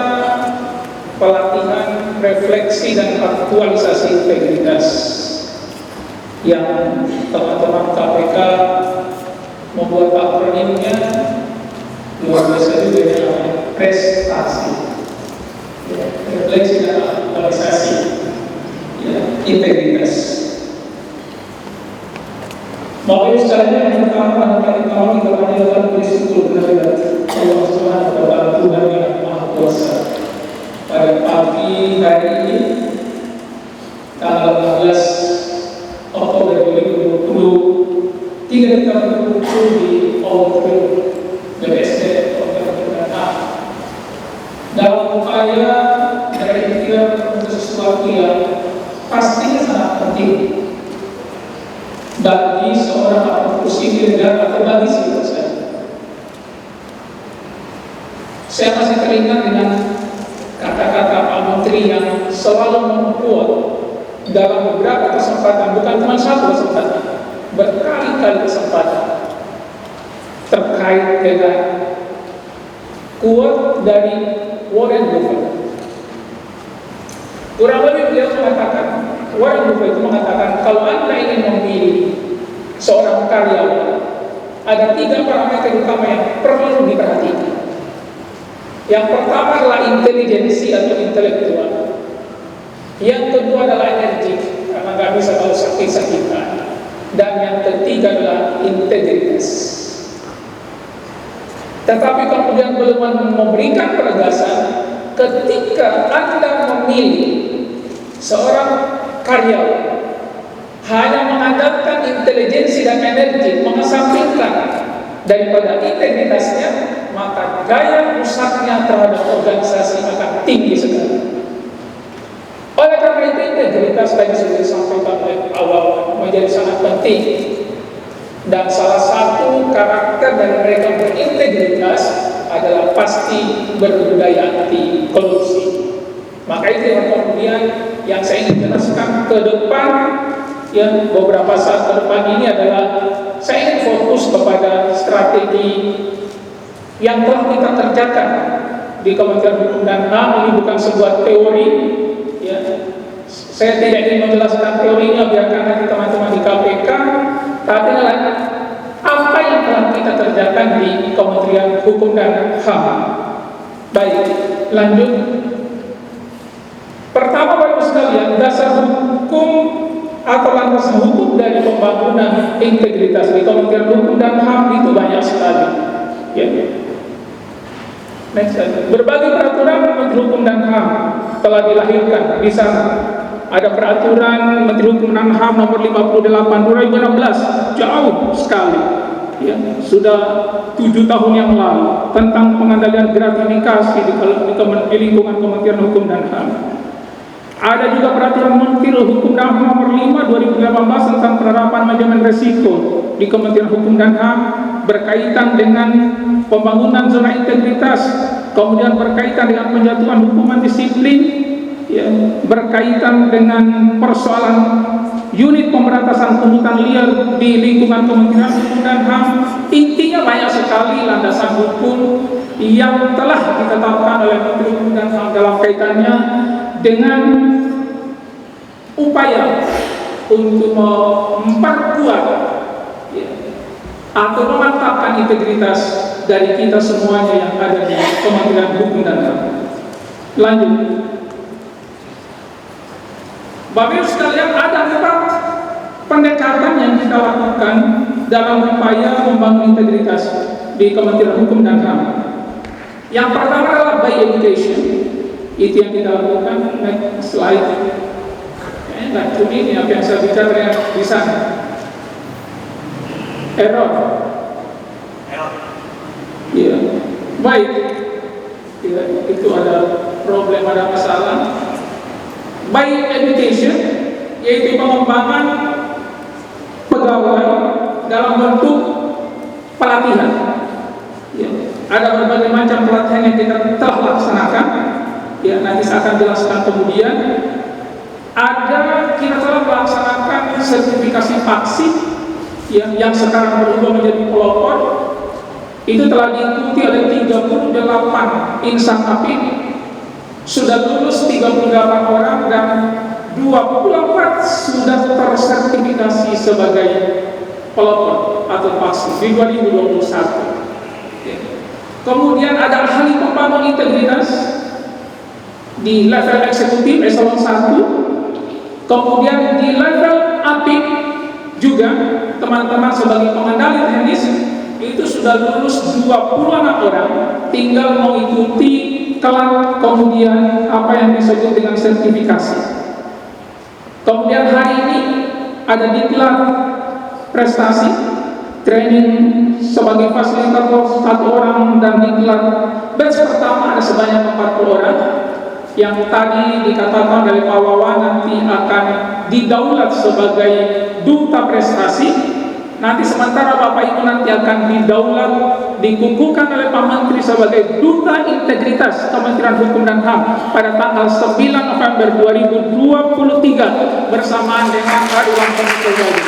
pelatihan refleksi dan aktualisasi integritas yang teman-teman KPK membuat akronimnya luar biasa juga ya, prestasi, refleksi dan aktualisasi integritas. Bapak Ibu sekalian, yang pertama kita panjatkan bersyukur kehadirat Allah Subhanahu wa Ta'ala, Tuhan yang Maha Kuasa. Pada pagi hari ini tanggal 16 Oktober 2020, kita berkumpul di Auditorium BPSD dalam upaya berikhtiar untuk sesuatu yang pastinya sangat penting bagi seorang aparatur sipil negara atau bagi sipil saja. Saya masih teringat dengan kata-kata Pak Menteri yang selalu membuat dalam beberapa kesempatan, bukan cuma satu kesempatan, berkali-kali kesempatan terkait dengan quote dari Warren Buffett. Kurang lebih beliau mengatakan, Warren Buffett itu mengatakan kalau Anda ingin memilih seorang karyawan, ada 3 parameter utama yang perlu diperhatikan. Yang pertama adalah intelijensi atau intelektual. Yang kedua adalah energi, karena nggak bisa kalau sakit-sakitan. Dan yang ketiga adalah integritas. Tetapi kemudian belum memberikan penegasan ketika Anda memilih seorang karyawan hanya mengandalkan intelijensi dan energi, mengesampingkan daripada integritasnya, maka daya rusaknya terhadap organisasi akan tinggi sekali. Oleh karena itu, integritas tadi sudah disampaikan oleh awal menjadi sangat penting. Dan salah satu karakter dari mereka berintegritas adalah pasti berbudaya anti korupsi. Maka itu yang kemudian yang saya ingin jelaskan ke depan, ya, beberapa saat ke depan ini adalah saya ingin fokus kepada strategi yang telah kita kerjakan di Kementerian Hukum dan HAM. Ini bukan sebuah teori, ya. Saya tidak ingin menjelaskan teorinya, biarkan nanti teman-teman di KPK, tapi apa yang telah kita kerjakan di Kementerian Hukum dan HAM. Baik, lanjut. Pertama, Bapak sekalian, dasar hukum atau landasan hukum dari pembangunan integritas di Kementerian Hukum dan HAM itu banyak sekali. Ya. Next, berbagai peraturan Menteri Hukum dan HAM telah dilahirkan di sana. Ada peraturan Menteri Hukum dan HAM nomor 58 2016, jauh sekali. Ya, sudah 7 tahun yang lalu, tentang pengendalian gratifikasi di lingkungan Kementerian Hukum dan HAM. Ada juga peraturan Menteri Hukum dan HAM nomor 5 2018 tentang penerapan manajemen risiko di Kementerian Hukum dan HAM berkaitan dengan pembangunan zona integritas, kemudian berkaitan dengan penjatuhan hukuman disiplin, ya, berkaitan dengan persoalan unit pemberantasan pungutan liar di lingkungan Kementerian Hukum dan HAM. Intinya banyak sekali landasan hukum yang telah ditetapkan oleh Menteri Hukum dan HAM dalam kaitannya dengan upaya untuk memperkuat, ya, atau memantapkan integritas dari kita semuanya yang ada di Kementerian Hukum dan HAM. Lanjut, Bapak Ibu sekalian, ada 4 pendekatan yang kita lakukan dalam upaya membangun integritas di Kementerian Hukum dan HAM. Yang pertama adalah by education. Itu yang kita lakukan. Next slide. Nah, ini apa yang saya bicara di sana. Error. Ya, baik. Ya, itu ada problem, ada masalah. By education, yaitu pengembangan pegawai dalam bentuk pelatihan. Ya, ada berbagai macam pelatihan yang kita telah laksanakan. Ya, nanti saya akan jelaskan kemudian. Ada, kita telah melaksanakan sertifikasi vaksin, ya, yang sekarang berubah menjadi pelopor. Itu telah diikuti oleh 38 insan APIN. Sudah lulus 38 orang dan 24 sudah tersertifikasi sebagai pelopor atau vaksin di 2021. Kemudian ada ahli pembangun integritas di level eksekutif eselon 1, kemudian di level APIK juga teman-teman sebagai pengendali teknis itu sudah lulus 20 anak orang, tinggal mengikuti kelak kemudian apa yang disebut dengan sertifikasi. Kemudian hari ini ada diklat prestasi training sebagai fasilitator 1 orang dan diklat batch pertama ada sebanyak 40 orang yang tadi dikatakan dari Pak Wawan nanti akan didaulat sebagai duta prestasi. Nanti sementara Bapak Ibu nanti akan didaulat, dikukuhkan oleh Pak Menteri sebagai Duta Integritas Kementerian Hukum dan HAM pada tanggal 9 November 2023 bersamaan dengan hari ulang tahun Jokowi.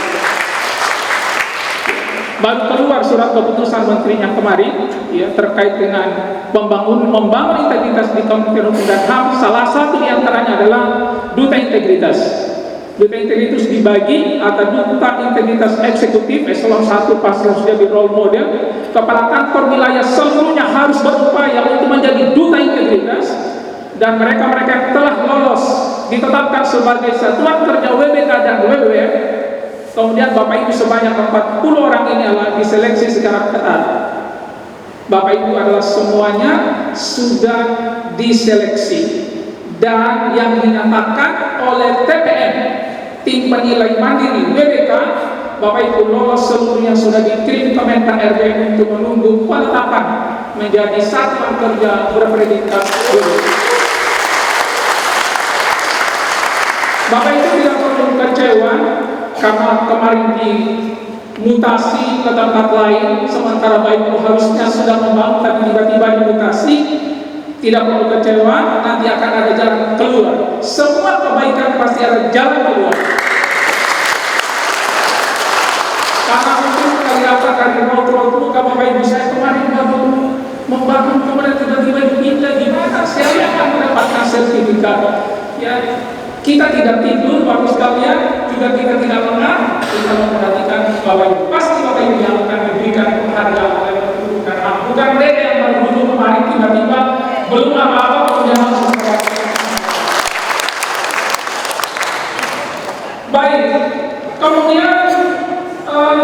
Baru keluar surat keputusan menterinya kemarin, ya, terkait dengan membangun integritas di Kementerian Hukum dan HAM. Salah satu diantaranya adalah Duta Integritas. Duta integritas dibagi atau duta integritas eksekutif eselon 1 pasti harus jadi role model. Kepala kantor wilayah seluruhnya harus berupaya untuk menjadi duta integritas, dan mereka-mereka yang telah lolos ditetapkan sebagai satuan kerja WBK dan WWF. Kemudian Bapak Ibu sebanyak 40 orang ini adalah diseleksi secara ketat. Bapak Ibu adalah semuanya sudah diseleksi, dan yang dinyatakan oleh TPM, tim penilai mandiri WBK, Bapak Ibu lolos seluruhnya sudah dikirim ke Mentan RB untuk menunggu penetapan menjadi satuan kerja berpredikat WBK. Bapak Ibu tidak perlu kecewa karena kemarin dimutasi ke tempat lain, sementara Bapak Ibu harusnya sudah membangun tapi tiba-tiba dimutasi. Tidak perlu kecewa, nanti akan ada jalan keluar. Semua kebaikan pasti ada jalan keluar. Karena untuk kelihatan dari raut-raut muka Bapak Ibu, saya kemarin baru membangun, kemudian tiba-tiba dipindah, gimana saya akan mendapatkan sertifikat? Ya, kita tidak tidur, Bapak sekalian, juga kita tidak lengah, kita memperhatikan Bapak Ibu. Pasti Bapak Ibu yang akan diberikan penghargaan oleh kedudukan. Bukan mereka yang baru duduk kemarin tiba-tiba belum apa-apa kemudian langsung baik. Kemudian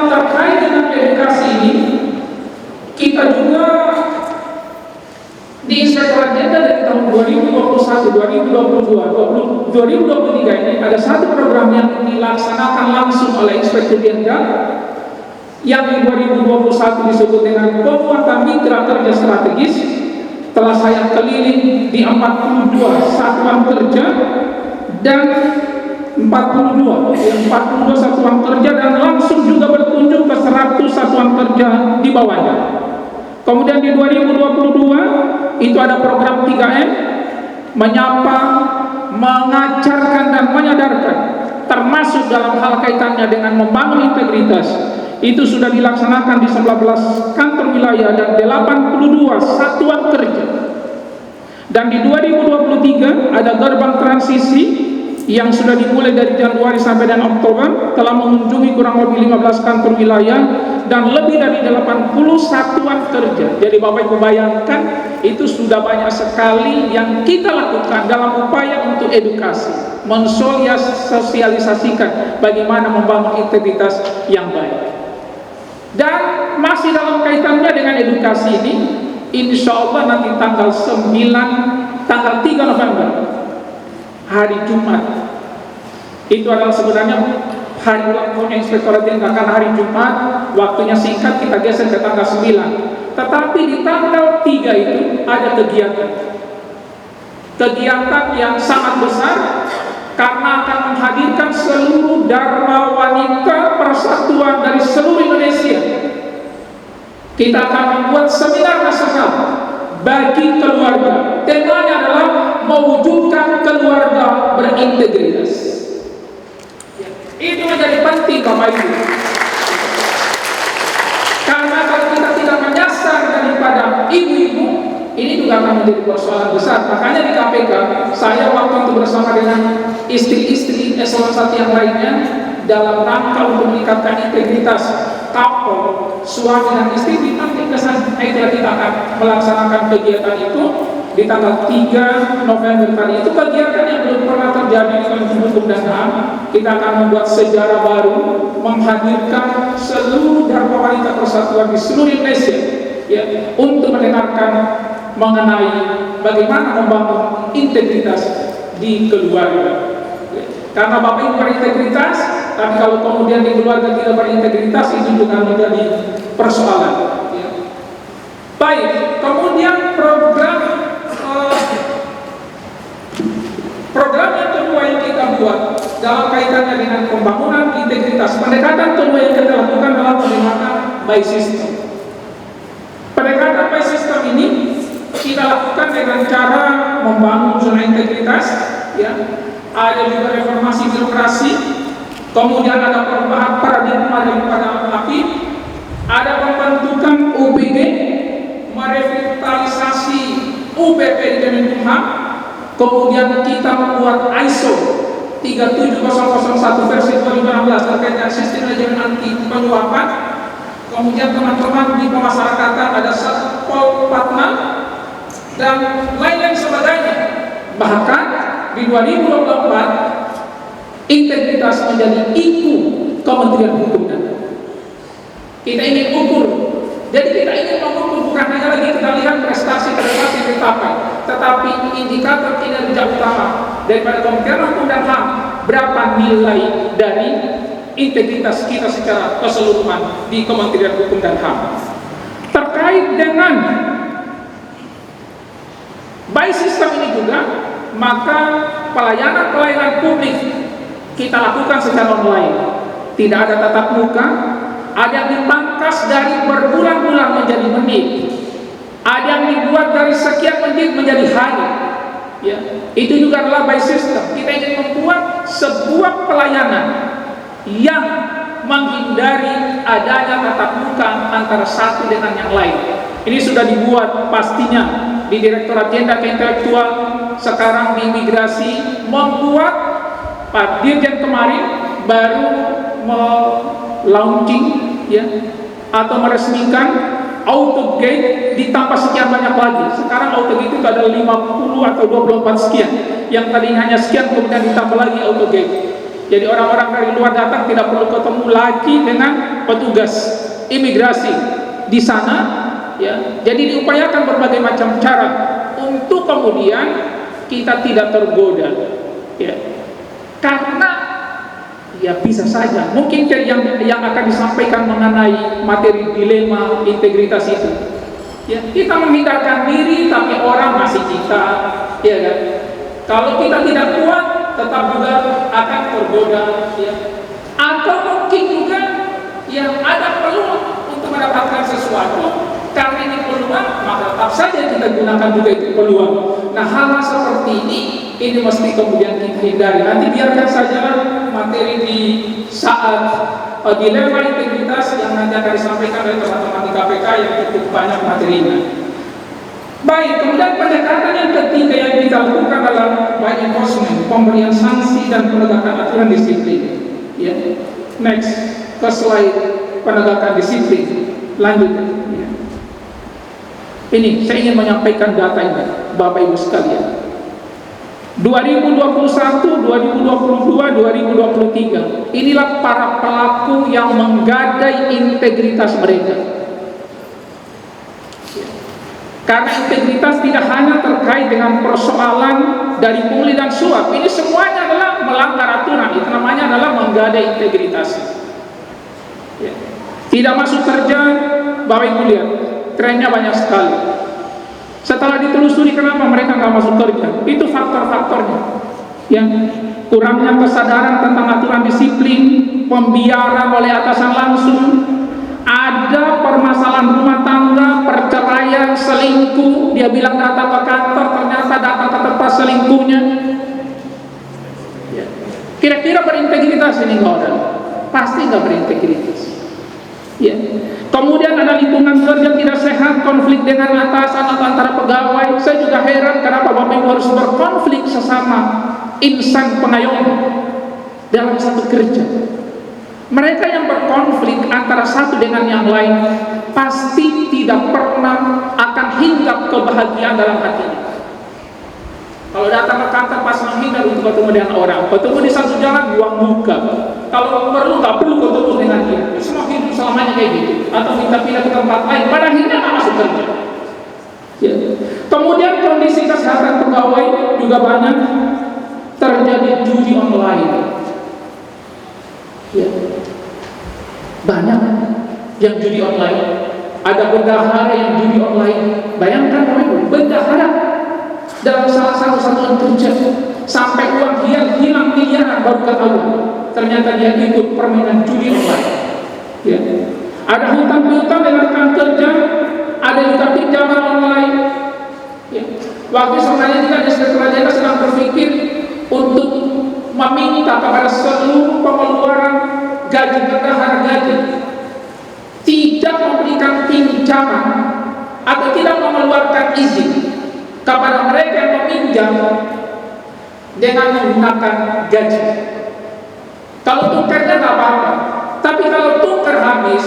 terkait dengan edukasi ini, kita juga di Inspektorat Jenderal dari tahun 2021, 2022, 2023 ini ada satu program yang dilaksanakan langsung oleh Inspektur Jenderal yang di 2021 disebut dengan penguatan mitra kerja strategis. Telah saya keliling di 42 satuan kerja dan 42 satuan kerja, dan langsung juga berkunjung ke 100 satuan kerja di bawahnya. Kemudian di 2022 itu ada program 3M, menyapa, mengajarkan dan menyadarkan, termasuk dalam hal kaitannya dengan membangun integritas. Itu sudah dilaksanakan di 19 kantor wilayah dan 82 satuan kerja. Dan di 2023 ada gerbang transisi yang sudah dimulai dari Januari sampai dengan Oktober, telah mengunjungi kurang lebih 15 kantor wilayah dan lebih dari 80 satuan kerja. Jadi Bapak Ibu bayangkan, itu sudah banyak sekali yang kita lakukan dalam upaya untuk edukasi, mensosialisasikan bagaimana membangun integritas yang baik. Dan masih dalam kaitannya dengan edukasi ini, insya Allah nanti tanggal 3 November, hari Jumat, itu adalah sebenarnya hari ulang tahun Inspektorat Jenderal, karena hari Jumat waktunya singkat, kita geser ke tanggal 9. Tetapi di tanggal 3 itu ada kegiatan yang sangat besar, karena akan menghadirkan seluruh Dharma Wanita Persatuan dari seluruh Indonesia. Kita akan membuat seminar nasional bagi keluarga. Temanya adalah mewujudkan keluarga berintegritas. Itu menjadi penting Bapak Ibu. Karena kalau kita tidak menyasar daripada ibu-ibu, ini juga akan menjadi persoalan besar. Makanya di KPK, saya waktu itu bersama dengan istri-istri eselon 1 yang lainnya, dalam rangka untuk meningkatkan integritas couple, suami dan istri, dipanggil ke sana. Itulah kita akan melaksanakan kegiatan itu di tanggal 3 November tadi. Itu kegiatan yang belum pernah terjadi di Kementerian Hukum dan HAM. Kita akan membuat sejarah baru, menghadirkan seluruh Dharma Wanita Persatuan di seluruh Indonesia, ya, untuk mendengarkan mengenai bagaimana membangun integritas di keluarga. Karena Bapak Ibu berintegritas, tapi kalau kemudian di keluarga tidak berintegritas, itu juga menjadi persoalan. Baik, kemudian program yang kedua yang kita buat dalam kaitannya dengan pembangunan integritas, pendekatan kedua yang kita lakukan adalah pendekatan by system. Pendekatan by system ini kita lakukan dengan cara membangun zona integritas, ya. Ada juga reformasi birokrasi, kemudian ada perubahan paradigma daripada API, ada pembentukan UPG, merevitalisasi UPP di Kemenkumham, kemudian kita membuat ISO 37001 versi 2016 terkait dengan sistem manajemen anti penyuapan. Kemudian teman-teman di pemasyarakatan ada Satpol Patna dan lain-lain sebagainya. Bahkan di 2024 integritas menjadi IKU Kementerian Hukum dan HAM. Kita ingin ukur. Jadi kita ingin mengukur, bukan hanya lagi kita lihat prestasi dicapai, tetapi indikator kinerja utama daripada Kementerian Hukum dan HAM, berapa nilai dari integritas kita secara keseluruhan di Kementerian Hukum dan HAM. Terkait dengan by system ini juga, maka pelayanan publik kita lakukan secara online. Tidak ada tatap muka, ada yang dipangkas dari berbulan-bulan menjadi menit, ada yang dibuat dari sekian menit menjadi hari. Ya, itu juga adalah by system. Kita ingin membuat sebuah pelayanan yang menghindari adanya tatap muka antara satu dengan yang lain. Ini sudah dibuat pastinya di Direktorat Jenderal Intelektual, sekarang di Imigrasi membuat, Pak Dirjen kemarin baru launching ya, atau meresmikan auto gate ditambah sekian banyak lagi. Sekarang auto gate itu ada 50 atau 24 sekian, yang tadinya hanya sekian kemudian ditambah lagi auto gate. Jadi orang-orang dari luar datang tidak perlu ketemu lagi dengan petugas imigrasi di sana ya. Jadi diupayakan berbagai macam cara untuk kemudian kita tidak tergoda ya. Karena ya bisa saja mungkin yang akan disampaikan mengenai materi dilema integritas itu ya, kita menghindarkan diri tapi orang masih kita ya kan. Kalau kita tidak kuat tetap juga akan tergoda ya. Atau mungkin juga yang ada peluang untuk mendapatkan sesuatu, karena ini peluang maka tetap saja kita gunakan juga itu peluang. Nah, hal seperti ini mesti kemudian kita hindari. Nanti biarkan saja materi di saat dilema integritas yang nanti akan disampaikan oleh teman-teman di KPK yang cukup banyak materinya. Baik, kemudian pendekatan yang ketiga yang kita lakukan adalah by enforcement, pemberian sanksi dan penegakan aturan disiplin. Ya, next ke slide penegakan disiplin. Lanjut. Ya. Ini saya ingin menyampaikan data ini, Bapak Ibu sekalian. 2021, 2022, 2023. Inilah para pelaku yang menggadai integritas mereka. Karena integritas tidak hanya terkait dengan persoalan dari pungli dan suap, ini semuanya adalah melanggar aturan. Itu namanya adalah menggadai integritas. Ya. Tidak masuk kerja, Bapak Ibu lihat, trennya banyak sekali. Setelah ditelusuri kenapa mereka nggak masuk kerja, itu faktor-faktornya. Yang kurangnya kesadaran tentang aturan disiplin, pembiaran oleh atasan langsung, ada permasalahan rumah tangga, perceraian, selingkuh. Dia bilang datang ke kantor, ternyata datang ke tempat selingkuhnya. Kira-kira berintegritas ini nggak ada? Pasti nggak berintegritas. Ya. Kemudian ada lingkungan kerja tidak sehat, konflik dengan atasan atau antara pegawai. Saya juga heran kenapa Bapak Ibu harus berkonflik sesama insan pengayom dalam satu kerja. Mereka yang berkonflik antara satu dengan yang lain pasti tidak pernah akan hinggap kebahagiaan dalam hatinya. Kalau datang ke kantor pas menghindar untuk ketemu dengan orang, ketemu di satu jalan buang muka. Kalau perlu nggak perlu ketemu dengan dia. Semua hidup selamanya kayak gitu. Atau minta pindah ke tempat lain. Pada akhirnya nggak masuk kerja. Ya. Kemudian kondisi kesehatan pegawai juga banyak terjadi judi online. Ya. Banyak yang judi online. Ada bendahara yang judi online. Bayangkan bendahara dalam salah satu satuan kerja sampai uang dia hilang miliaran baru ketahuan. Ternyata dia ikut permainan judi online. Ya. Ada hutang-hutang dengan rekan kerja, ada juga pinjaman online. Ya. Waktu sebenarnya kita di Sekretariat sedang berpikir untuk meminta kepada seluruh pengeluaran gaji bendahara gaji tidak memberikan pinjaman atau tidak mengeluarkan izin kepada mereka yang meminjam dengan menggunakan gaji. Kalau tukernya nggak apa-apa, tapi kalau tuker habis,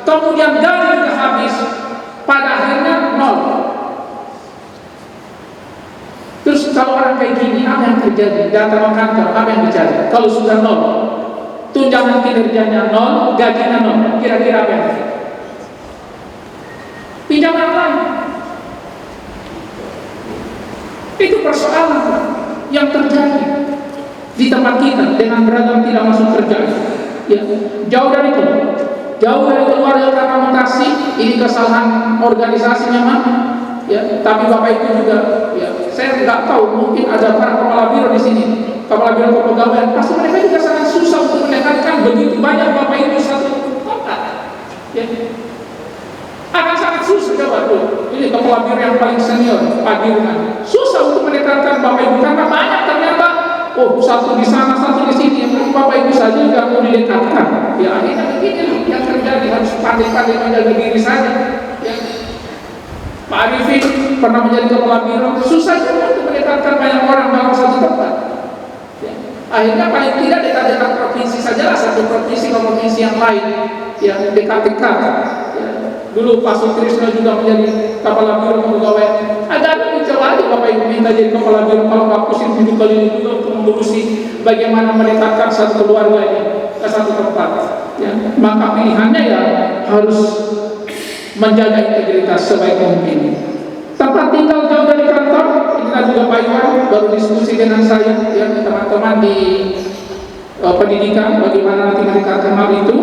kemudian gaji juga habis, pada akhirnya nol. Terus kalau orang kayak gini, apa yang terjadi? Datang ke kantor, apa yang dicari? Kalau sudah nol, tunjangan kinerjanya nol, gajinya nol, kira-kira apa yang terjadi? Pinjaman lain. Itu persoalan yang terjadi di tempat kita dengan beragam tidak masuk kerja. Ya, jauh dari itu, jauh dari keluarga karena mutasi. Ini kesalahan organisasi memang. Ya, tapi Bapak Ibu juga, ya, saya nggak tahu, mungkin ada para kepala biro di sini, kepala biro kepegawaian, pasti mereka juga sangat susah untuk mendekatkan begitu banyak Bapak Ibu satu tempat. Ya. Akan sangat susah coba tuh. Ini kepala biro yang paling senior, Pak Dirman. Susah untuk mendekatkan Bapak Ibu karena banyak ternyata. Oh, satu di sana, satu di sini. Bapak Ibu saja juga mau didekatkan. Ya, akhirnya begini yang terjadi, harus pandai-pandai menjaga diri saja. Ya. Pak Arifin pernah menjadi kepala biro, susah juga untuk mendekatkan banyak orang dalam satu tempat. Ya. Akhirnya paling tidak dekat-dekat provinsi sajalah, satu provinsi ke provinsi yang lain, yang dekat-dekat. Ya. Dulu Pak Sutrisno juga menjadi kepala biro kepegawaian. Ada mencoba aja Bapak Ibu minta jadi kepala biro, kalau nggak pusing 7 kali juga untuk mengurusi bagaimana mendekatkan satu keluarga ini ke satu tempat. Ya. Maka pilihannya ya harus menjaga integritas sebaik mungkin. Tempat tinggal jauh dari kantor, inilah juga Pak Iwan baru diskusi dengan saya, ya, teman-teman di pendidikan, bagaimana nanti mendekatkan hal itu.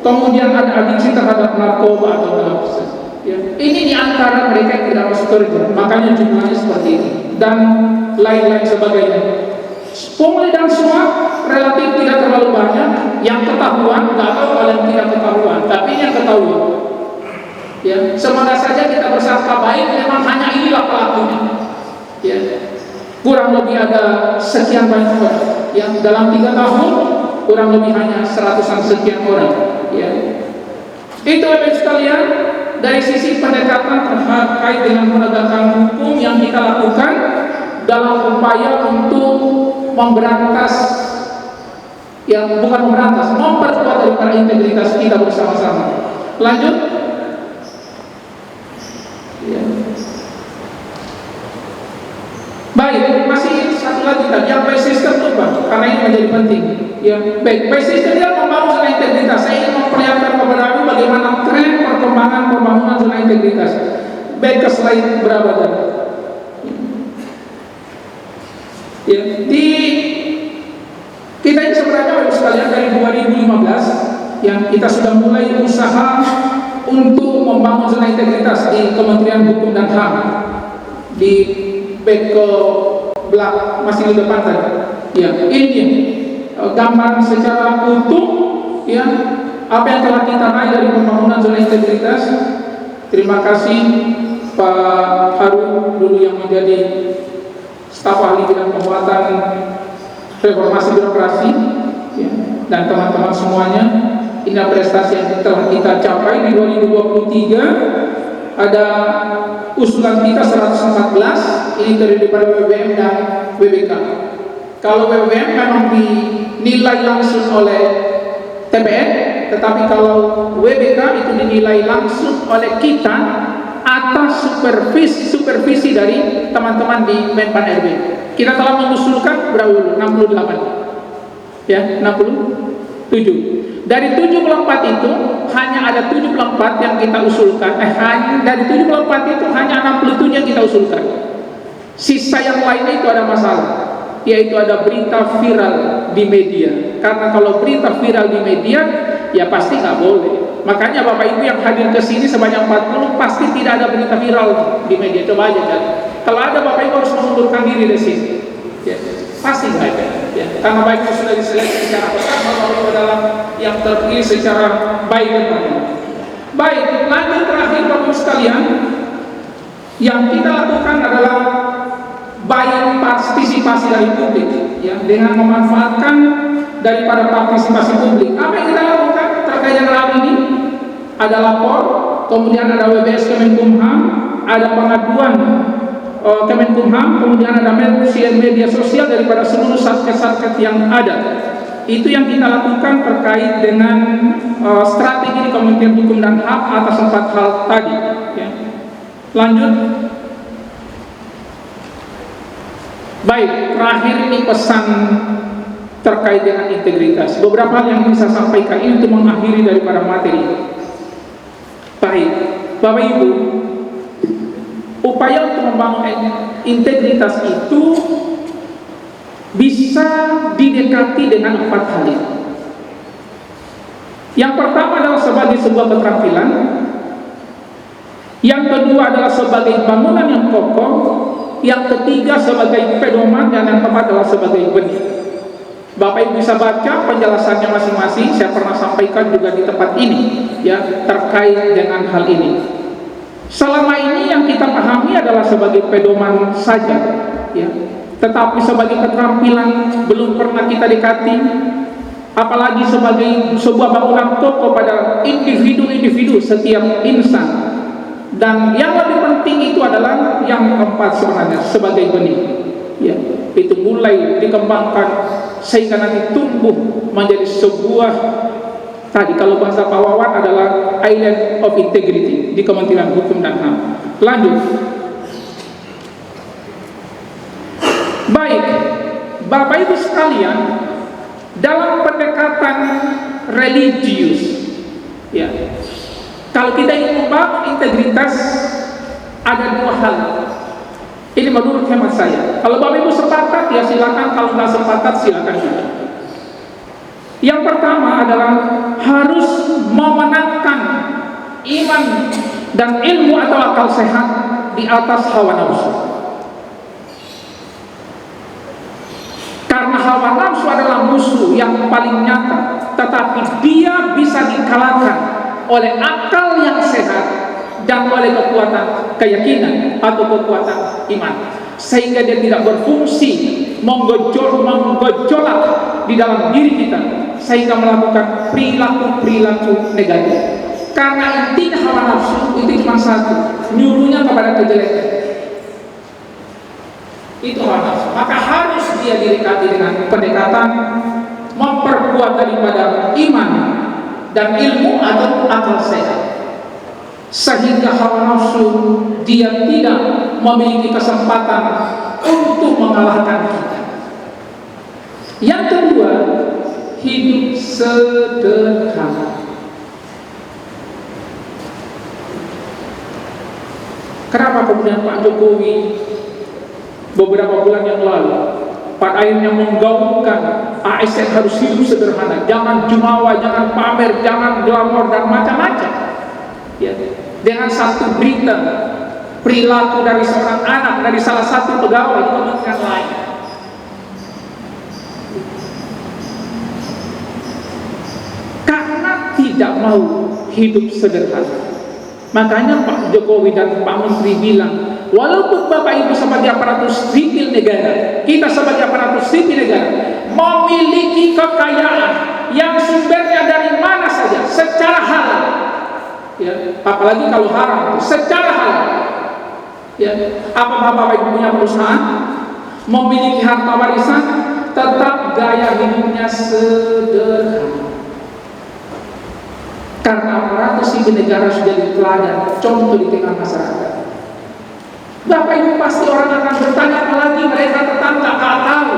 Kemudian ada adiksi terhadap narkoba atau drugs. Ya. Ini di antara mereka yang tidak masuk kerja, makanya jumlahnya seperti ini dan lain-lain sebagainya. Pungli dan suap relatif tidak terlalu banyak, yang ketahuan, nggak tahu kalau yang tidak ketahuan, tapi yang ketahuan. Ya, semoga saja kita bersangka baik, memang hanya inilah pelakunya. Ya, kurang lebih ada sekian banyak orang yang dalam 3 tahun kurang lebih hanya 100-an sekian orang. Ya, itu Bapak sekalian dari sisi pendekatan terkait dengan penegakan hukum yang kita lakukan dalam upaya untuk memberantas, yang bukan memberantas, memperkuat daripada integritas kita bersama-sama. Lanjut. Ya. Baik, masih satu lagi tadi yang by system itu Pak, karena ini menjadi penting. Ya, baik, by system dia membangun zona integritas. Saya ingin memperlihatkan kepada Anda bagaimana tren perkembangan pembangunan zona integritas. Baik, ke slide berapa tadi? Ya, di kita ini sebenarnya Bapak sekalian dari 2015 yang kita sudah mulai usaha untuk membangun zona integritas di Kementerian Hukum dan HAM di back ke belakang masih di depan tadi. Ya, ini gambaran secara utuh ya apa yang telah kita raih dari pembangunan zona integritas. Terima kasih Pak Harun dulu yang menjadi staf ahli bidang penguatan reformasi birokrasi ya, dan teman-teman semuanya. Ini prestasi yang telah kita capai di 2023. Ada usulan kita 114, ini terdiri dari WBM dan WBK. Kalau WBM memang dinilai langsung oleh TPN, tetapi kalau WBK itu dinilai langsung oleh kita atas supervisi dari teman-teman di Menpan RB. Kita telah mengusulkan berapa dulu? 68 ya, 67. Dari 74 itu hanya ada 74 yang kita usulkan. Dari 74 itu hanya 67 yang kita usulkan. Sisa yang lainnya itu ada masalah, yaitu ada berita viral di media. Karena kalau berita viral di media, ya pasti nggak boleh. Makanya Bapak Ibu yang hadir ke sini sebanyak 40 pasti tidak ada berita viral di media. Coba aja kan. Kalau ada Bapak Ibu harus mengundurkan diri dari sini. Ya, pasti nggak ada. Ya, karena Bapak Ibu sudah diseleksi secara ketat, Bapak Ibu dalam yang terpilih secara baik dan benar. Baik, lanjut terakhir Bapak Ibu sekalian, yang kita lakukan adalah baik partisipasi dari publik, ya, dengan memanfaatkan daripada partisipasi publik. Apa yang kita lakukan terkait dengan hal ini? Ada lapor, kemudian ada WBS Kemenkumham, ada pengaduan Kemenkumham, kemudian ada media sosial daripada seluruh satgas-satgas yang ada. Itu yang kita lakukan terkait dengan strategi di Kementerian Hukum dan HAM atas 4 hal tadi. Ya. Lanjut. Baik, terakhir ini pesan terkait dengan integritas. Beberapa hal yang bisa sampaikan ini untuk mengakhiri daripada materi. Baik, Bapak Ibu, upaya untuk membangun integritas itu bisa didekati dengan 4 hal ini. Yang pertama adalah sebagai sebuah keterampilan. Yang kedua adalah sebagai bangunan yang kokoh. Yang ketiga sebagai pedoman, dan yang keempat adalah sebagai benih. Bapak Ibu bisa baca penjelasannya masing-masing. Saya pernah sampaikan juga di tempat ini, ya, terkait dengan hal ini. Selama ini yang kita pahami adalah sebagai pedoman saja, ya. Tetapi sebagai keterampilan belum pernah kita dekati, apalagi sebagai sebuah bangunan kokoh pada individu-individu setiap insan. Dan yang lebih penting itu adalah yang keempat sebenarnya, sebagai benih, ya, itu mulai dikembangkan sehingga nanti tumbuh menjadi sebuah, tadi kalau bahasa Pak Wawan adalah island of integrity di Kementerian Hukum dan HAM. Lanjut. Baik, Bapak Ibu sekalian, dalam pendekatan religius, ya, kalau kita ingin membangun integritas, ada 2 hal. Ini menurut hemat saya. Kalau Bapak Ibu sepakat, ya silakan. Kalau nggak sepakat, silakan juga. Yang pertama adalah harus memenangkan iman dan ilmu atau akal sehat di atas hawa nafsu. Karena hawa nafsu adalah musuh yang paling nyata, tetapi dia bisa dikalahkan oleh akal yang sehat dan oleh kekuatan keyakinan atau kekuatan iman, sehingga dia tidak berfungsi menggejolak di dalam diri kita sehingga melakukan perilaku-perilaku negatif. Karena intinya hawa nafsu itu cuma satu, nyuruhnya kepada kejelekan. Itu hawa nafsu. Maka harus dia didekati dengan pendekatan memperkuat daripada iman dan ilmu atau akal sehat, sehingga hawa nafsu dia tidak memiliki kesempatan untuk mengalahkan kita. Yang kedua, hidup sederhana. Kenapa kemudian Pak Jokowi beberapa bulan yang lalu pada akhirnya menggaungkan ASN harus hidup sederhana, jangan jumawa, jangan pamer, jangan glamor dan macam-macam, ya, dengan satu berita perilaku dari seorang anak dari salah satu pegawai di kementerian lain. Karena tidak mau hidup sederhana, makanya Pak Jokowi dan Pak Menteri bilang, walaupun Bapak Ibu sebagai aparatus sipil negara, kita sebagai aparatus sipil negara memiliki kekayaan yang sumbernya dari mana saja secara halal, ya, apalagi kalau haram, secara halal, ya, apa Bapak Ibu punya perusahaan, memiliki harta warisan, tetap gaya hidupnya sederhana. Karena aparatus sipil negara sudah jadi teladan, contoh di tengah masyarakat. Bapak Ibu pasti orang akan bertanya, apalagi mereka tetangga tak tahu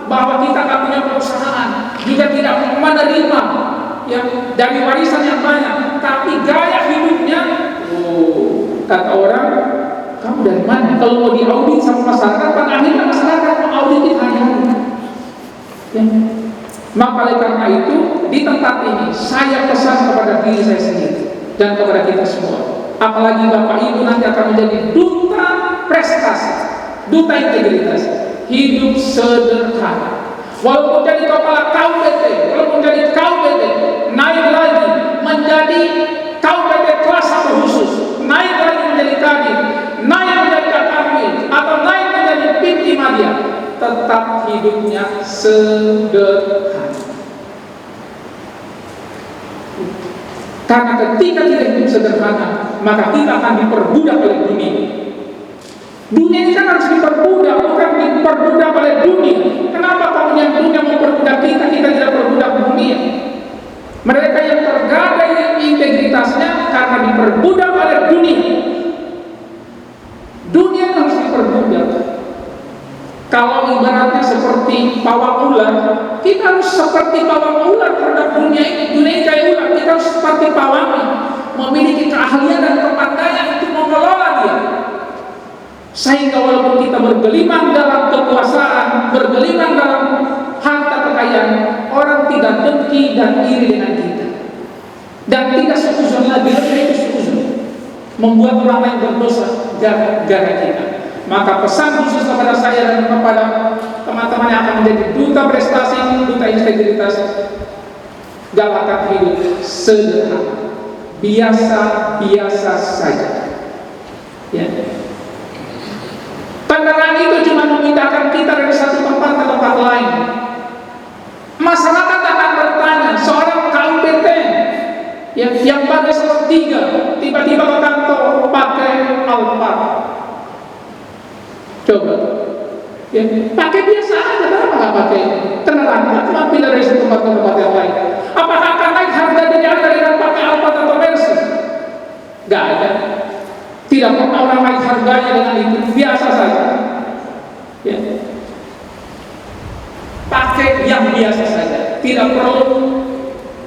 bahwa kita tak punya perusahaan, juga tidak menerima yang dari warisan yang banyak, tapi gaya hidupnya, kata orang, kamu dari mana? Kalau mau diaudit sama masyarakat, pada akhirnya masyarakat mengaudit hanya. Ya. Maka oleh karena itu, di tempat ini saya pesan kepada diri saya sendiri dan kepada kita semua. Apalagi Bapak Ibu nanti akan menjadi duta prestasi, duta integritas, hidup sederhana. Walaupun jadi kepala KUPT, walaupun jadi KUPT, naik lagi menjadi KUPT kelas 1 khusus, naik lagi menjadi kadin, naik menjadi kakamil, atau naik menjadi Pimti Madya, tetap hidupnya sederhana. Karena ketika kita hidup sederhana, maka kita akan diperbudak oleh dunia. Dunia ini kan harus diperbudak, bukan diperbudak oleh dunia. Kenapa kemudian dunia memperbudak kita, kita tidak perbudak dunia? Mereka yang tergadai integritasnya karena diperbudak oleh dunia. Dunia harus diperbudak. Kalau ibaratnya seperti pawang ular, kita harus seperti pawang ular terhadap dunia ini. Dunia ini kayak ular, kita harus seperti pawang, memiliki keahlian dan kepandaian untuk mengelola dia. Sehingga walaupun kita bergelimang dalam kekuasaan, bergelimang dalam harta kekayaan, orang tidak dengki dan iri dengan kita, dan tidak seuzon lagi, lebih seuzon membuat orang lain berdosa gara-gara kita. Maka pesan khusus kepada saya dan kepada teman-teman yang akan menjadi duta prestasi, duta integritas, galakan hidup sederhana, biasa-biasa saja. Ya. Kendaraan itu cuma memindahkan kita dari satu tempat ke tempat lain. Masyarakat akan bertanya, seorang KUPT yang pakai slot 3 tiba-tiba ke kantor pakai Alphard. Coba, ya, pakai biasa aja, kenapa nggak pakai kendaraan? Cuma pindah dari satu tempat ke tempat yang lain. Apakah akan naik harga dari Anda dengan pakai Alphard atau Mercy? Nggak ada. Tidak pernah orang naik harganya dengan itu, biasa saja. Ya. Pakai yang biasa saja, tidak perlu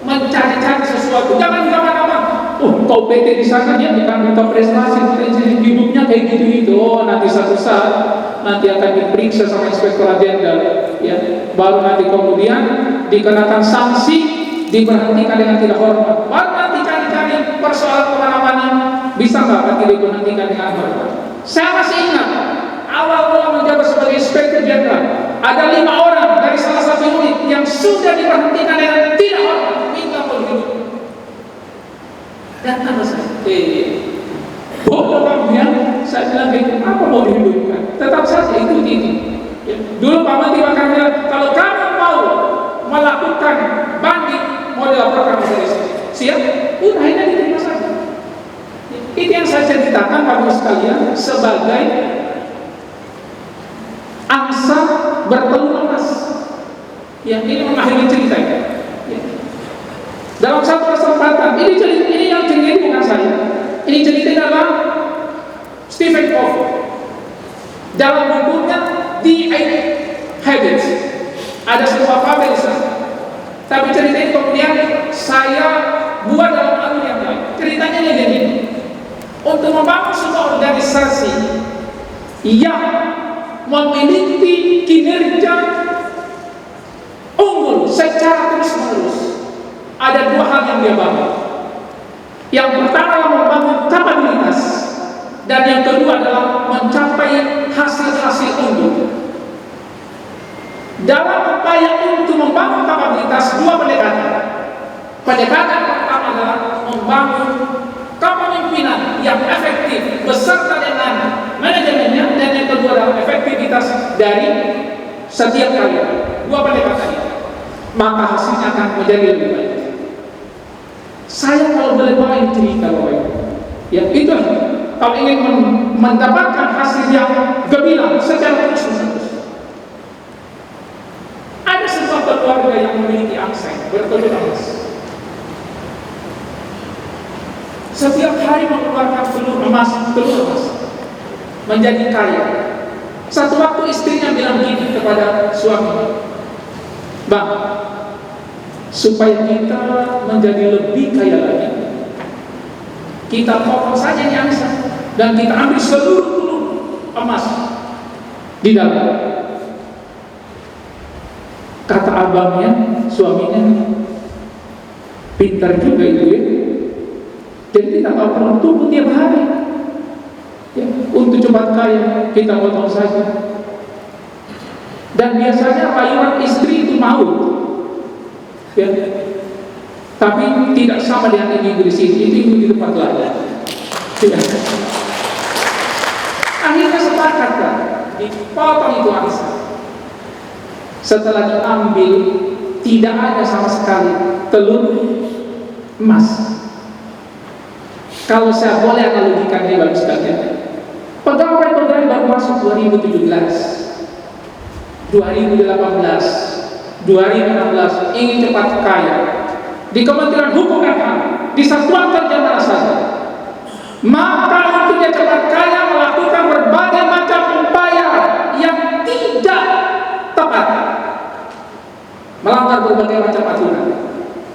mencari-cari sesuatu. Jangan gampang-gampang. Kau PT di sana dia bukan minta prestasi, hidupnya kayak gitu-gitu. Nanti satu saat nanti akan diperiksa sama inspektor jenderal. Ya, baru nanti kemudian dikenakan sanksi, diberhentikan dengan tidak hormat. Baru nanti cari-cari persoalan kemana-mana. Bisa nggak nanti diberhentikan dengan hormat? Saya masih ingat awal mula menjabat sebagai inspektur jenderal, ada 5 orang dari salah satu unit yang sudah diberhentikan dengan tidak hormat, minta hidup. Dan apa saya? Bodoh kamu, saya bilang gitu, apa mau dihidupkan? Tetap saja ikut ini. Ya. Dulu Pak Menteri bahkan bilang, kalau kamu mau melakukan banding, mau dilaporkan dari sini. Siap? Udah, ini diterima saja. Ini yang saya ceritakan Bapak sekalian sebagai angsa bertelur emas. Ya, ini mengakhiri cerita ya. Dalam satu kesempatan, ini yang cerita bukan saya. Ini cerita dalam Stephen Covey. Dalam bukunya The 8 Habits. Ada sebuah fabel di sana. Tapi cerita ini kemudian saya buat dalam alur yang lain. Ceritanya begini. Untuk membangun sebuah organisasi yang memiliki kinerja unggul secara terus-menerus, ada 2 hal yang dia bangun. Yang pertama adalah membangun kapabilitas, dan yang kedua adalah mencapai hasil-hasil unggul. Dalam upaya untuk membangun kapabilitas, 2 pendekatan. Pendekatan pertama adalah membangun kepemimpinan yang efektif beserta dengan manajemennya, dan yang kedua adalah efektivitas dari setiap karyawan. 2 pendekatan itu, maka hasilnya akan menjadi lebih baik. Saya kalau boleh bawain cerita Bapak Ibu, ya itu kalau ingin mendapatkan hasil yang gemilang secara terus-menerus. Ada sebuah keluarga yang memiliki angseng bertelur emas. Setiap hari mengeluarkan telur emas menjadi kaya. Satu waktu istrinya bilang gini kepada suami, "Bang, supaya kita menjadi lebih kaya lagi, kita potong saja ini angsa dan kita ambil seluruh telur emas di dalam." Kata abangnya, suaminya, "Pintar juga itu ya. Jadi kita tak perlu tunggu tiap hari ya, untuk cepat kaya, kita potong saja." Dan biasanya rayuan istri itu maut ya. Tapi tidak sama dengan ibu di sini, ibu di tempat lain ya. Akhirnya sepakat kan, dipotong itu angsa. Setelah diambil, tidak ada sama sekali telur emas. Kalau saya boleh analogikan ini bagus sekali, pegawai baru masuk 2017, 2018, 2016 ingin cepat kaya di Kementerian Hukum dan HAM, di satuan kerja mana saja, maka untuk dia cepat kaya melakukan berbagai macam upaya yang tidak tepat, melanggar berbagai macam aturan.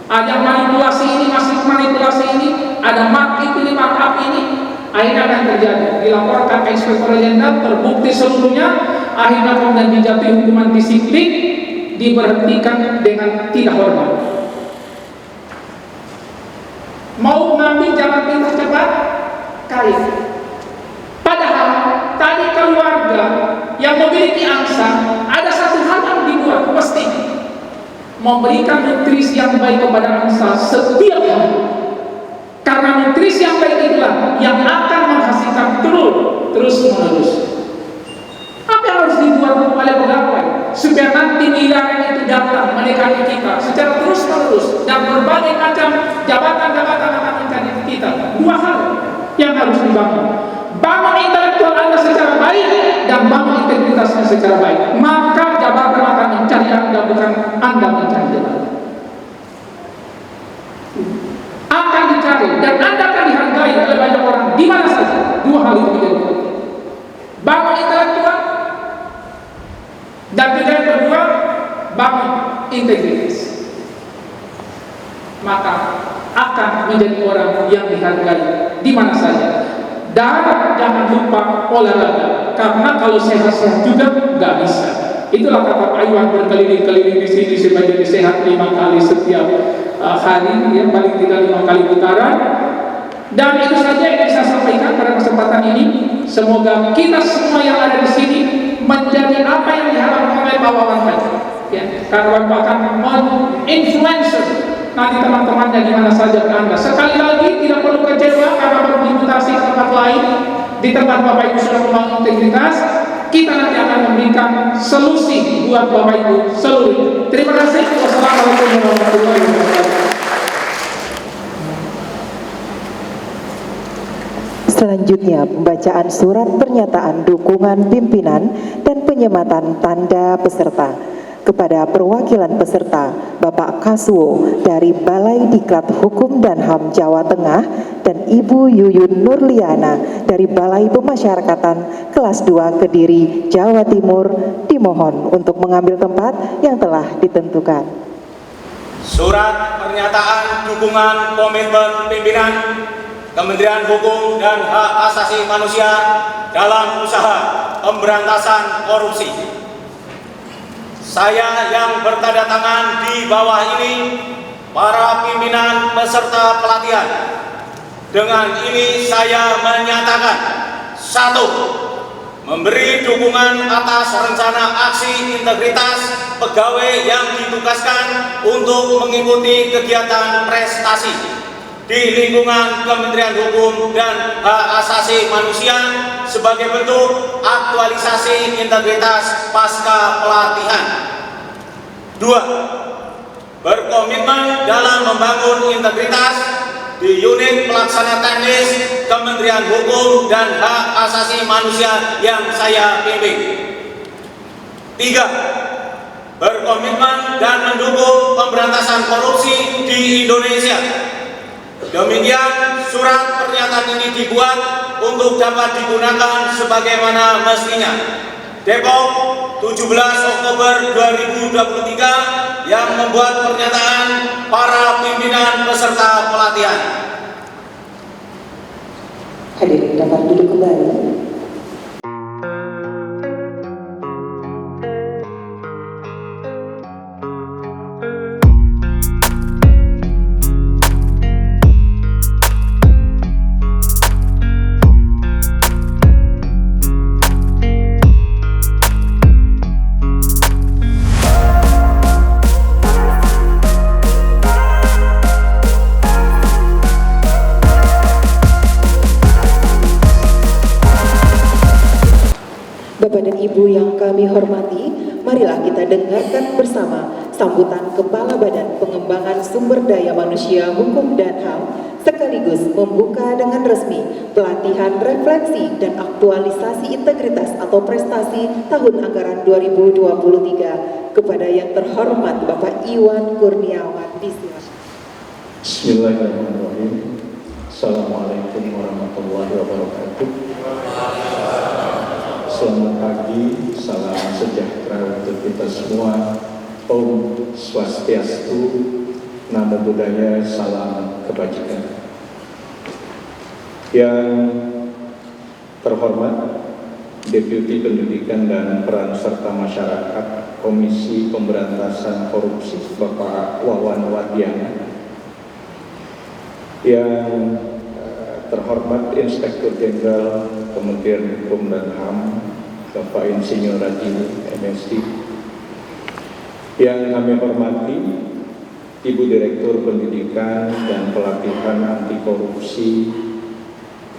Ada manipulasi ini, masih manipulasi ini, ada mark ini, markup ini. Akhirnya akan terjadi, dilaporkan ke Inspektur Jenderal, terbukti seluruhnya, akhirnya kemudian dijatuhi hukuman disiplin, diberhentikan dengan tidak hormat. Mau ngambil jalan pintas cepat, kaya. Padahal tadi keluarga yang memiliki angsa, ada satu hal yang dibuat mesti memberikan nutrisi yang baik kepada angsa setiap hari. Karena nutrisi yang baik itulah yang akan menghasilkan telur terus menerus. Apa yang harus dibuat oleh pegawai supaya nanti miliaran itu datang mendekati kita secara terus menerus dan berbagai macam jabatan-jabatan akan mencari kita? Dua hal yang harus dibangun: bangun intelektual Anda secara baik dan bangun integritasnya secara baik. Maka jabatan akan mencari Anda, bukan Anda mencari jabatan. Akan dicari dan Anda akan dihargai oleh banyak orang di mana saja. Dua hal itu menjadi penting: bangun intelektual, dan yang kedua bangun integritas. Maka akan menjadi orang yang dihargai di mana saja. Dan jangan lupa olahraga, karena kalau sehat-sehat juga nggak bisa. Itulah kata Pak Iwan berkeliling-keliling di sini supaya jadi sehat 5 kali setiap hari, ya, paling tidak 5 kali putaran. Dan itu saja yang saya sampaikan pada kesempatan ini. Semoga kita semua yang ada di sini menjadi apa yang diharapkan oleh Pak Wawan tadi. Ya, karena bahkan influencer nanti teman-temannya di mana saja ke Anda. Sekali lagi tidak perlu kecewa karena baru dimutasi ke tempat lain. Di tempat Bapak Ibu sudah membangun integritas, kita nanti akan memberikan solusi buat Bapak Ibu seluruhnya. Terima kasih. Wassalamualaikum warahmatullahi wabarakatuh. Selanjutnya, pembacaan surat pernyataan dukungan pimpinan dan penyematan tanda peserta. Kepada perwakilan peserta, Bapak Kaswo dari Balai Diklat Hukum dan HAM Jawa Tengah dan Ibu Yuyun Nurliana dari Balai Pemasyarakatan Kelas 2 Kediri, Jawa Timur, dimohon untuk mengambil tempat yang telah ditentukan. Surat pernyataan dukungan komitmen pimpinan Kementerian Hukum dan Hak Asasi Manusia dalam usaha pemberantasan korupsi. Saya yang bertanda tangan di bawah ini, para pimpinan peserta pelatihan. Dengan ini saya menyatakan: 1. Memberi dukungan atas rencana aksi integritas pegawai yang ditugaskan untuk mengikuti kegiatan prestasi di lingkungan Kementerian Hukum dan Hak Asasi Manusia sebagai bentuk aktualisasi integritas pasca pelatihan. 2. Berkomitmen dalam membangun integritas di unit pelaksana teknis Kementerian Hukum dan Hak Asasi Manusia yang saya pimpin. 3. Berkomitmen dan mendukung pemberantasan korupsi di Indonesia. Demikian surat pernyataan ini dibuat untuk dapat digunakan sebagaimana mestinya. Depok, 17 Oktober 2023, yang membuat pernyataan para pimpinan peserta pelatihan. Hadirin dapat duduk kembali. Bapak dan Ibu yang kami hormati, marilah kita dengarkan bersama sambutan Kepala Badan Pengembangan Sumber Daya Manusia Hukum dan HAM sekaligus membuka dengan resmi pelatihan refleksi dan aktualisasi integritas atau prestasi tahun anggaran 2023 kepada yang terhormat Bapak Iwan Kurniawan. Bismillahirrahmanirrahim. Assalamualaikum warahmatullahi wabarakatuh. Selamat pagi, salam sejahtera untuk kita semua. Om Swastiastu, Namo Buddhaya, salam kebajikan. Yang terhormat Deputi Pendidikan dan Peran Serta Masyarakat Komisi Pemberantasan Korupsi Bapak Wawan Wadiana, yang terhormat Inspektur Jenderal Kementerian Hukum dan HAM Bapak Insinyur Rajini MSc, yang kami hormati Ibu Direktur Pendidikan dan Pelatihan Anti Korupsi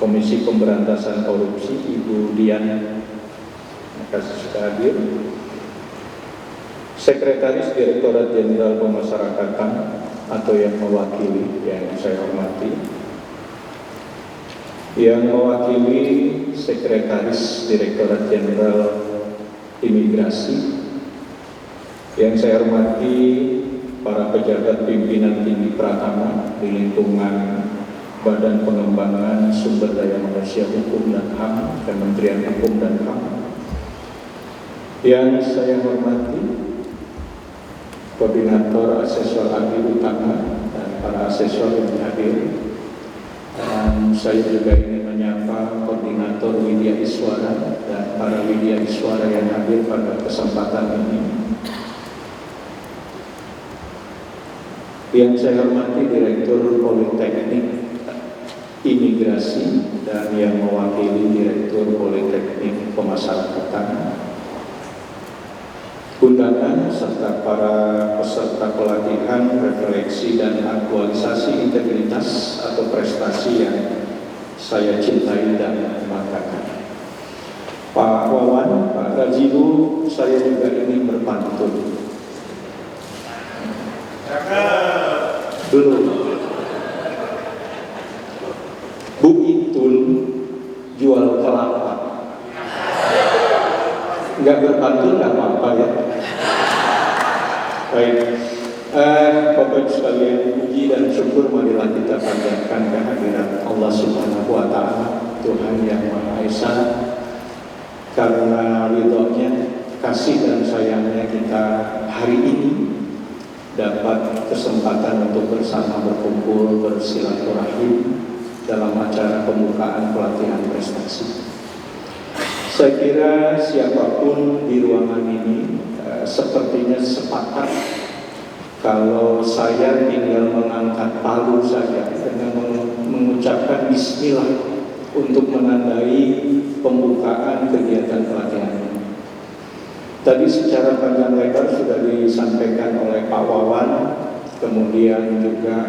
Komisi Pemberantasan Korupsi Ibu Dian, terima kasih sudah hadir. Sekretaris Direktorat Jenderal Pemasyarakatan atau yang mewakili yang saya hormati, yang mewakili Sekretaris Direktorat Jenderal Imigrasi, yang saya hormati para pejabat pimpinan tinggi Pratama di lingkungan Badan Pengembangan Sumber Daya Manusia Hukum dan HAM, Kementerian Hukum dan HAM, yang saya hormati Koordinator Asesor Ahli Utama dan para asesor yang hadir. Dan saya juga ingin menyapa Koordinator Widya Iswara dan para Widya Iswara yang hadir pada kesempatan ini. Yang saya hormati Direktur Politeknik Imigrasi dan yang mewakili Direktur Politeknik Pemasyarakatan, undangan serta para peserta pelatihan refleksi dan aktualisasi integritas atau prestasi yang saya cintai dan banggakan. Pak Wawan, Pak Rajibu, saya juga ingin berpantun. Belum. Bu Itun jual kelapa. Nggak berpantun nggak apa-apa ya. Baik, Bapak sekalian, puji dan syukur marilah kita panjatkan kehadiran Allah Subhanahu wa Ta'ala, Tuhan yang Maha Esa, karena ridhonya, kasih dan sayangnya kita hari ini dapat kesempatan untuk bersama berkumpul bersilaturahim dalam acara pembukaan pelatihan prestasi. Saya kira siapapun di ruangan ini sepertinya sepakat kalau saya tinggal mengangkat palu saja dengan mengucapkan bismillah untuk menandai pembukaan kegiatan pelatihan ini. Tadi secara panjang lebar sudah disampaikan oleh Pak Wawan, kemudian juga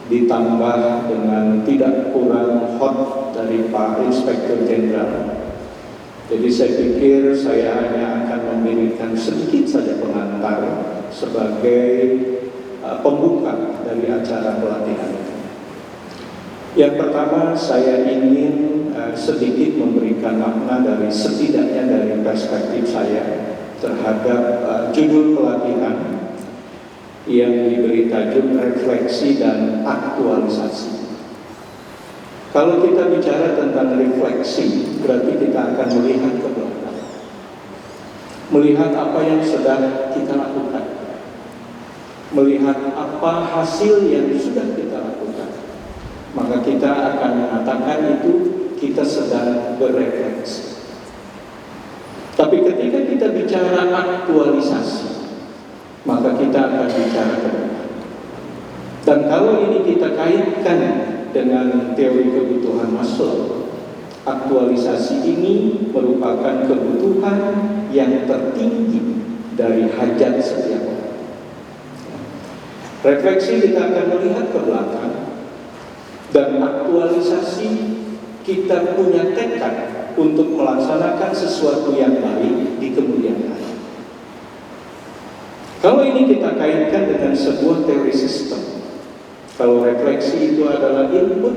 ditambah dengan tidak kurang hot dari Pak Inspektur Jenderal. Jadi saya pikir saya hanya akan memberikan sedikit saja pengantar sebagai pembuka dari acara pelatihan. Yang pertama, saya ingin sedikit memberikan makna dari setidaknya dari perspektif saya terhadap judul pelatihan yang diberi tajuk refleksi dan aktualisasi. Kalau kita bicara tentang refleksi, berarti kita akan melihat ke belakang, melihat apa yang sedang kita lakukan, melihat apa hasil yang sudah kita lakukan. Maka kita akan mengatakan itu kita sedang berefleksi. Tapi ketika kita bicara aktualisasi, maka kita akan bicara ke depan. Dan kalau ini kita kaitkan dengan teori kebutuhan Maslow, aktualisasi ini merupakan kebutuhan yang tertinggi dari hajat setiap orang. Refleksi kita akan melihat ke belakang, dan aktualisasi kita punya tekad untuk melaksanakan sesuatu yang baik di kemudian hari. Kalau ini kita kaitkan dengan sebuah teori sistem, kalau refleksi itu adalah input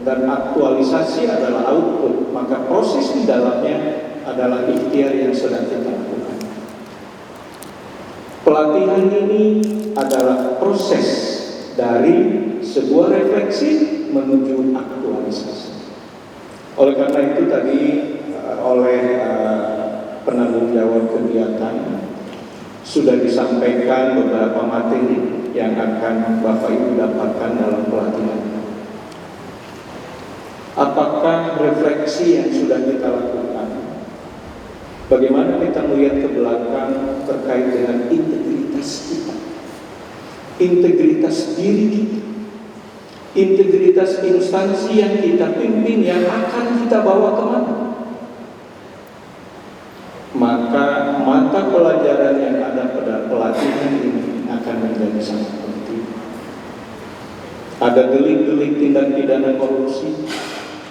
dan aktualisasi adalah output, maka proses di dalamnya adalah ikhtiar yang sedang kita lakukan. Pelatihan ini adalah proses dari sebuah refleksi menuju aktualisasi. Oleh karena itu tadi oleh penanggung jawab kegiatan sudah disampaikan beberapa materi yang akan Bapak Ibu dapatkan dalam pelatihan. Apakah refleksi yang sudah kita lakukan? Bagaimana kita melihat ke belakang terkait dengan integritas kita, integritas diri kita, integritas instansi yang kita pimpin, yang akan kita bawa kemana? Maka mata pelajaran yang ada pada pelatihan ini akan menjadi sangat penting. Ada delik-delik tindak pidana korupsi,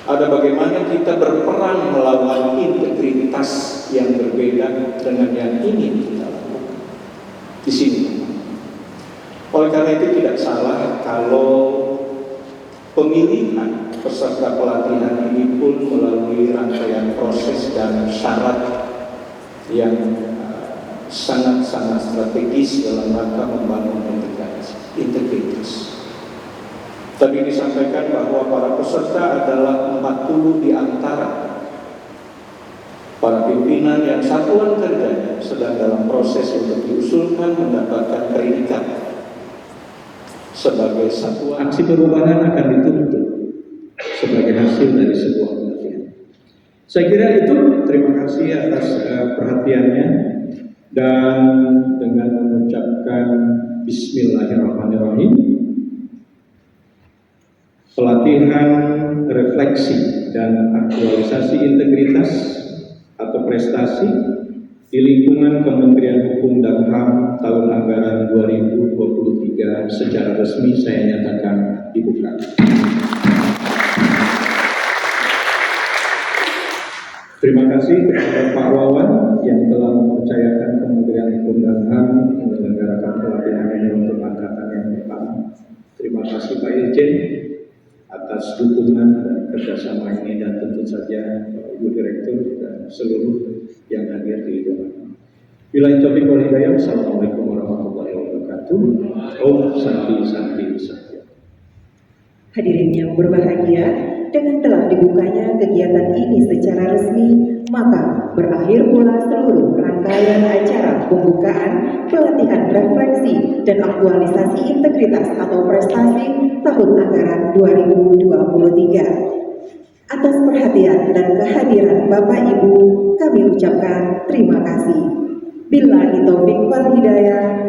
ada bagaimana kita berperang melawan integritas yang berbeda dengan yang ingin kita lakukan di sini. Oleh karena itu tidak salah kalau pemilihan peserta pelatihan ini pun melalui rangkaian proses dan syarat yang sangat-sangat strategis dalam rangka membangun integritas. Tadi disampaikan bahwa para peserta adalah 40 di antara para pimpinan yang satuan kerjanya sedang dalam proses untuk diusulkan mendapatkan predikat sebagai satuan. Aksi perubahan akan dituntut sebagai hasil dari sebuah pelatihan. Saya kira itu. Terima kasih atas perhatiannya, dan dengan mengucapkan Bismillahirrahmanirrahim, pelatihan refleksi dan aktualisasi integritas atau prestasi di lingkungan Kementerian Hukum dan HAM tahun anggaran 2023 secara resmi saya nyatakan dibuka. Terima kasih kepada Pak Wawan yang telah mempercayakan Kementerian Hukum dan HAM menyelenggarakan pelatihan ini untuk angkatan yang pertama. Terima kasih Pak Irjen atas dukungan dan kerjasama ini, dan tentu saja Ibu Direktur dan seluruh yang hadir di dalam. Billahi taufiq wal hidayah. Assalamualaikum warahmatullahi wabarakatuh. Om Santi Santi Santi. Hadirin yang berbahagia, dengan telah dibukanya kegiatan ini secara resmi, maka berakhir pula seluruh rangkaian acara pembukaan pelatihan refleksi dan aktualisasi integritas atau prestasi tahun anggaran 2023. Atas perhatian dan kehadiran Bapak Ibu, kami ucapkan terima kasih. Billahi taufiq wal hidayah.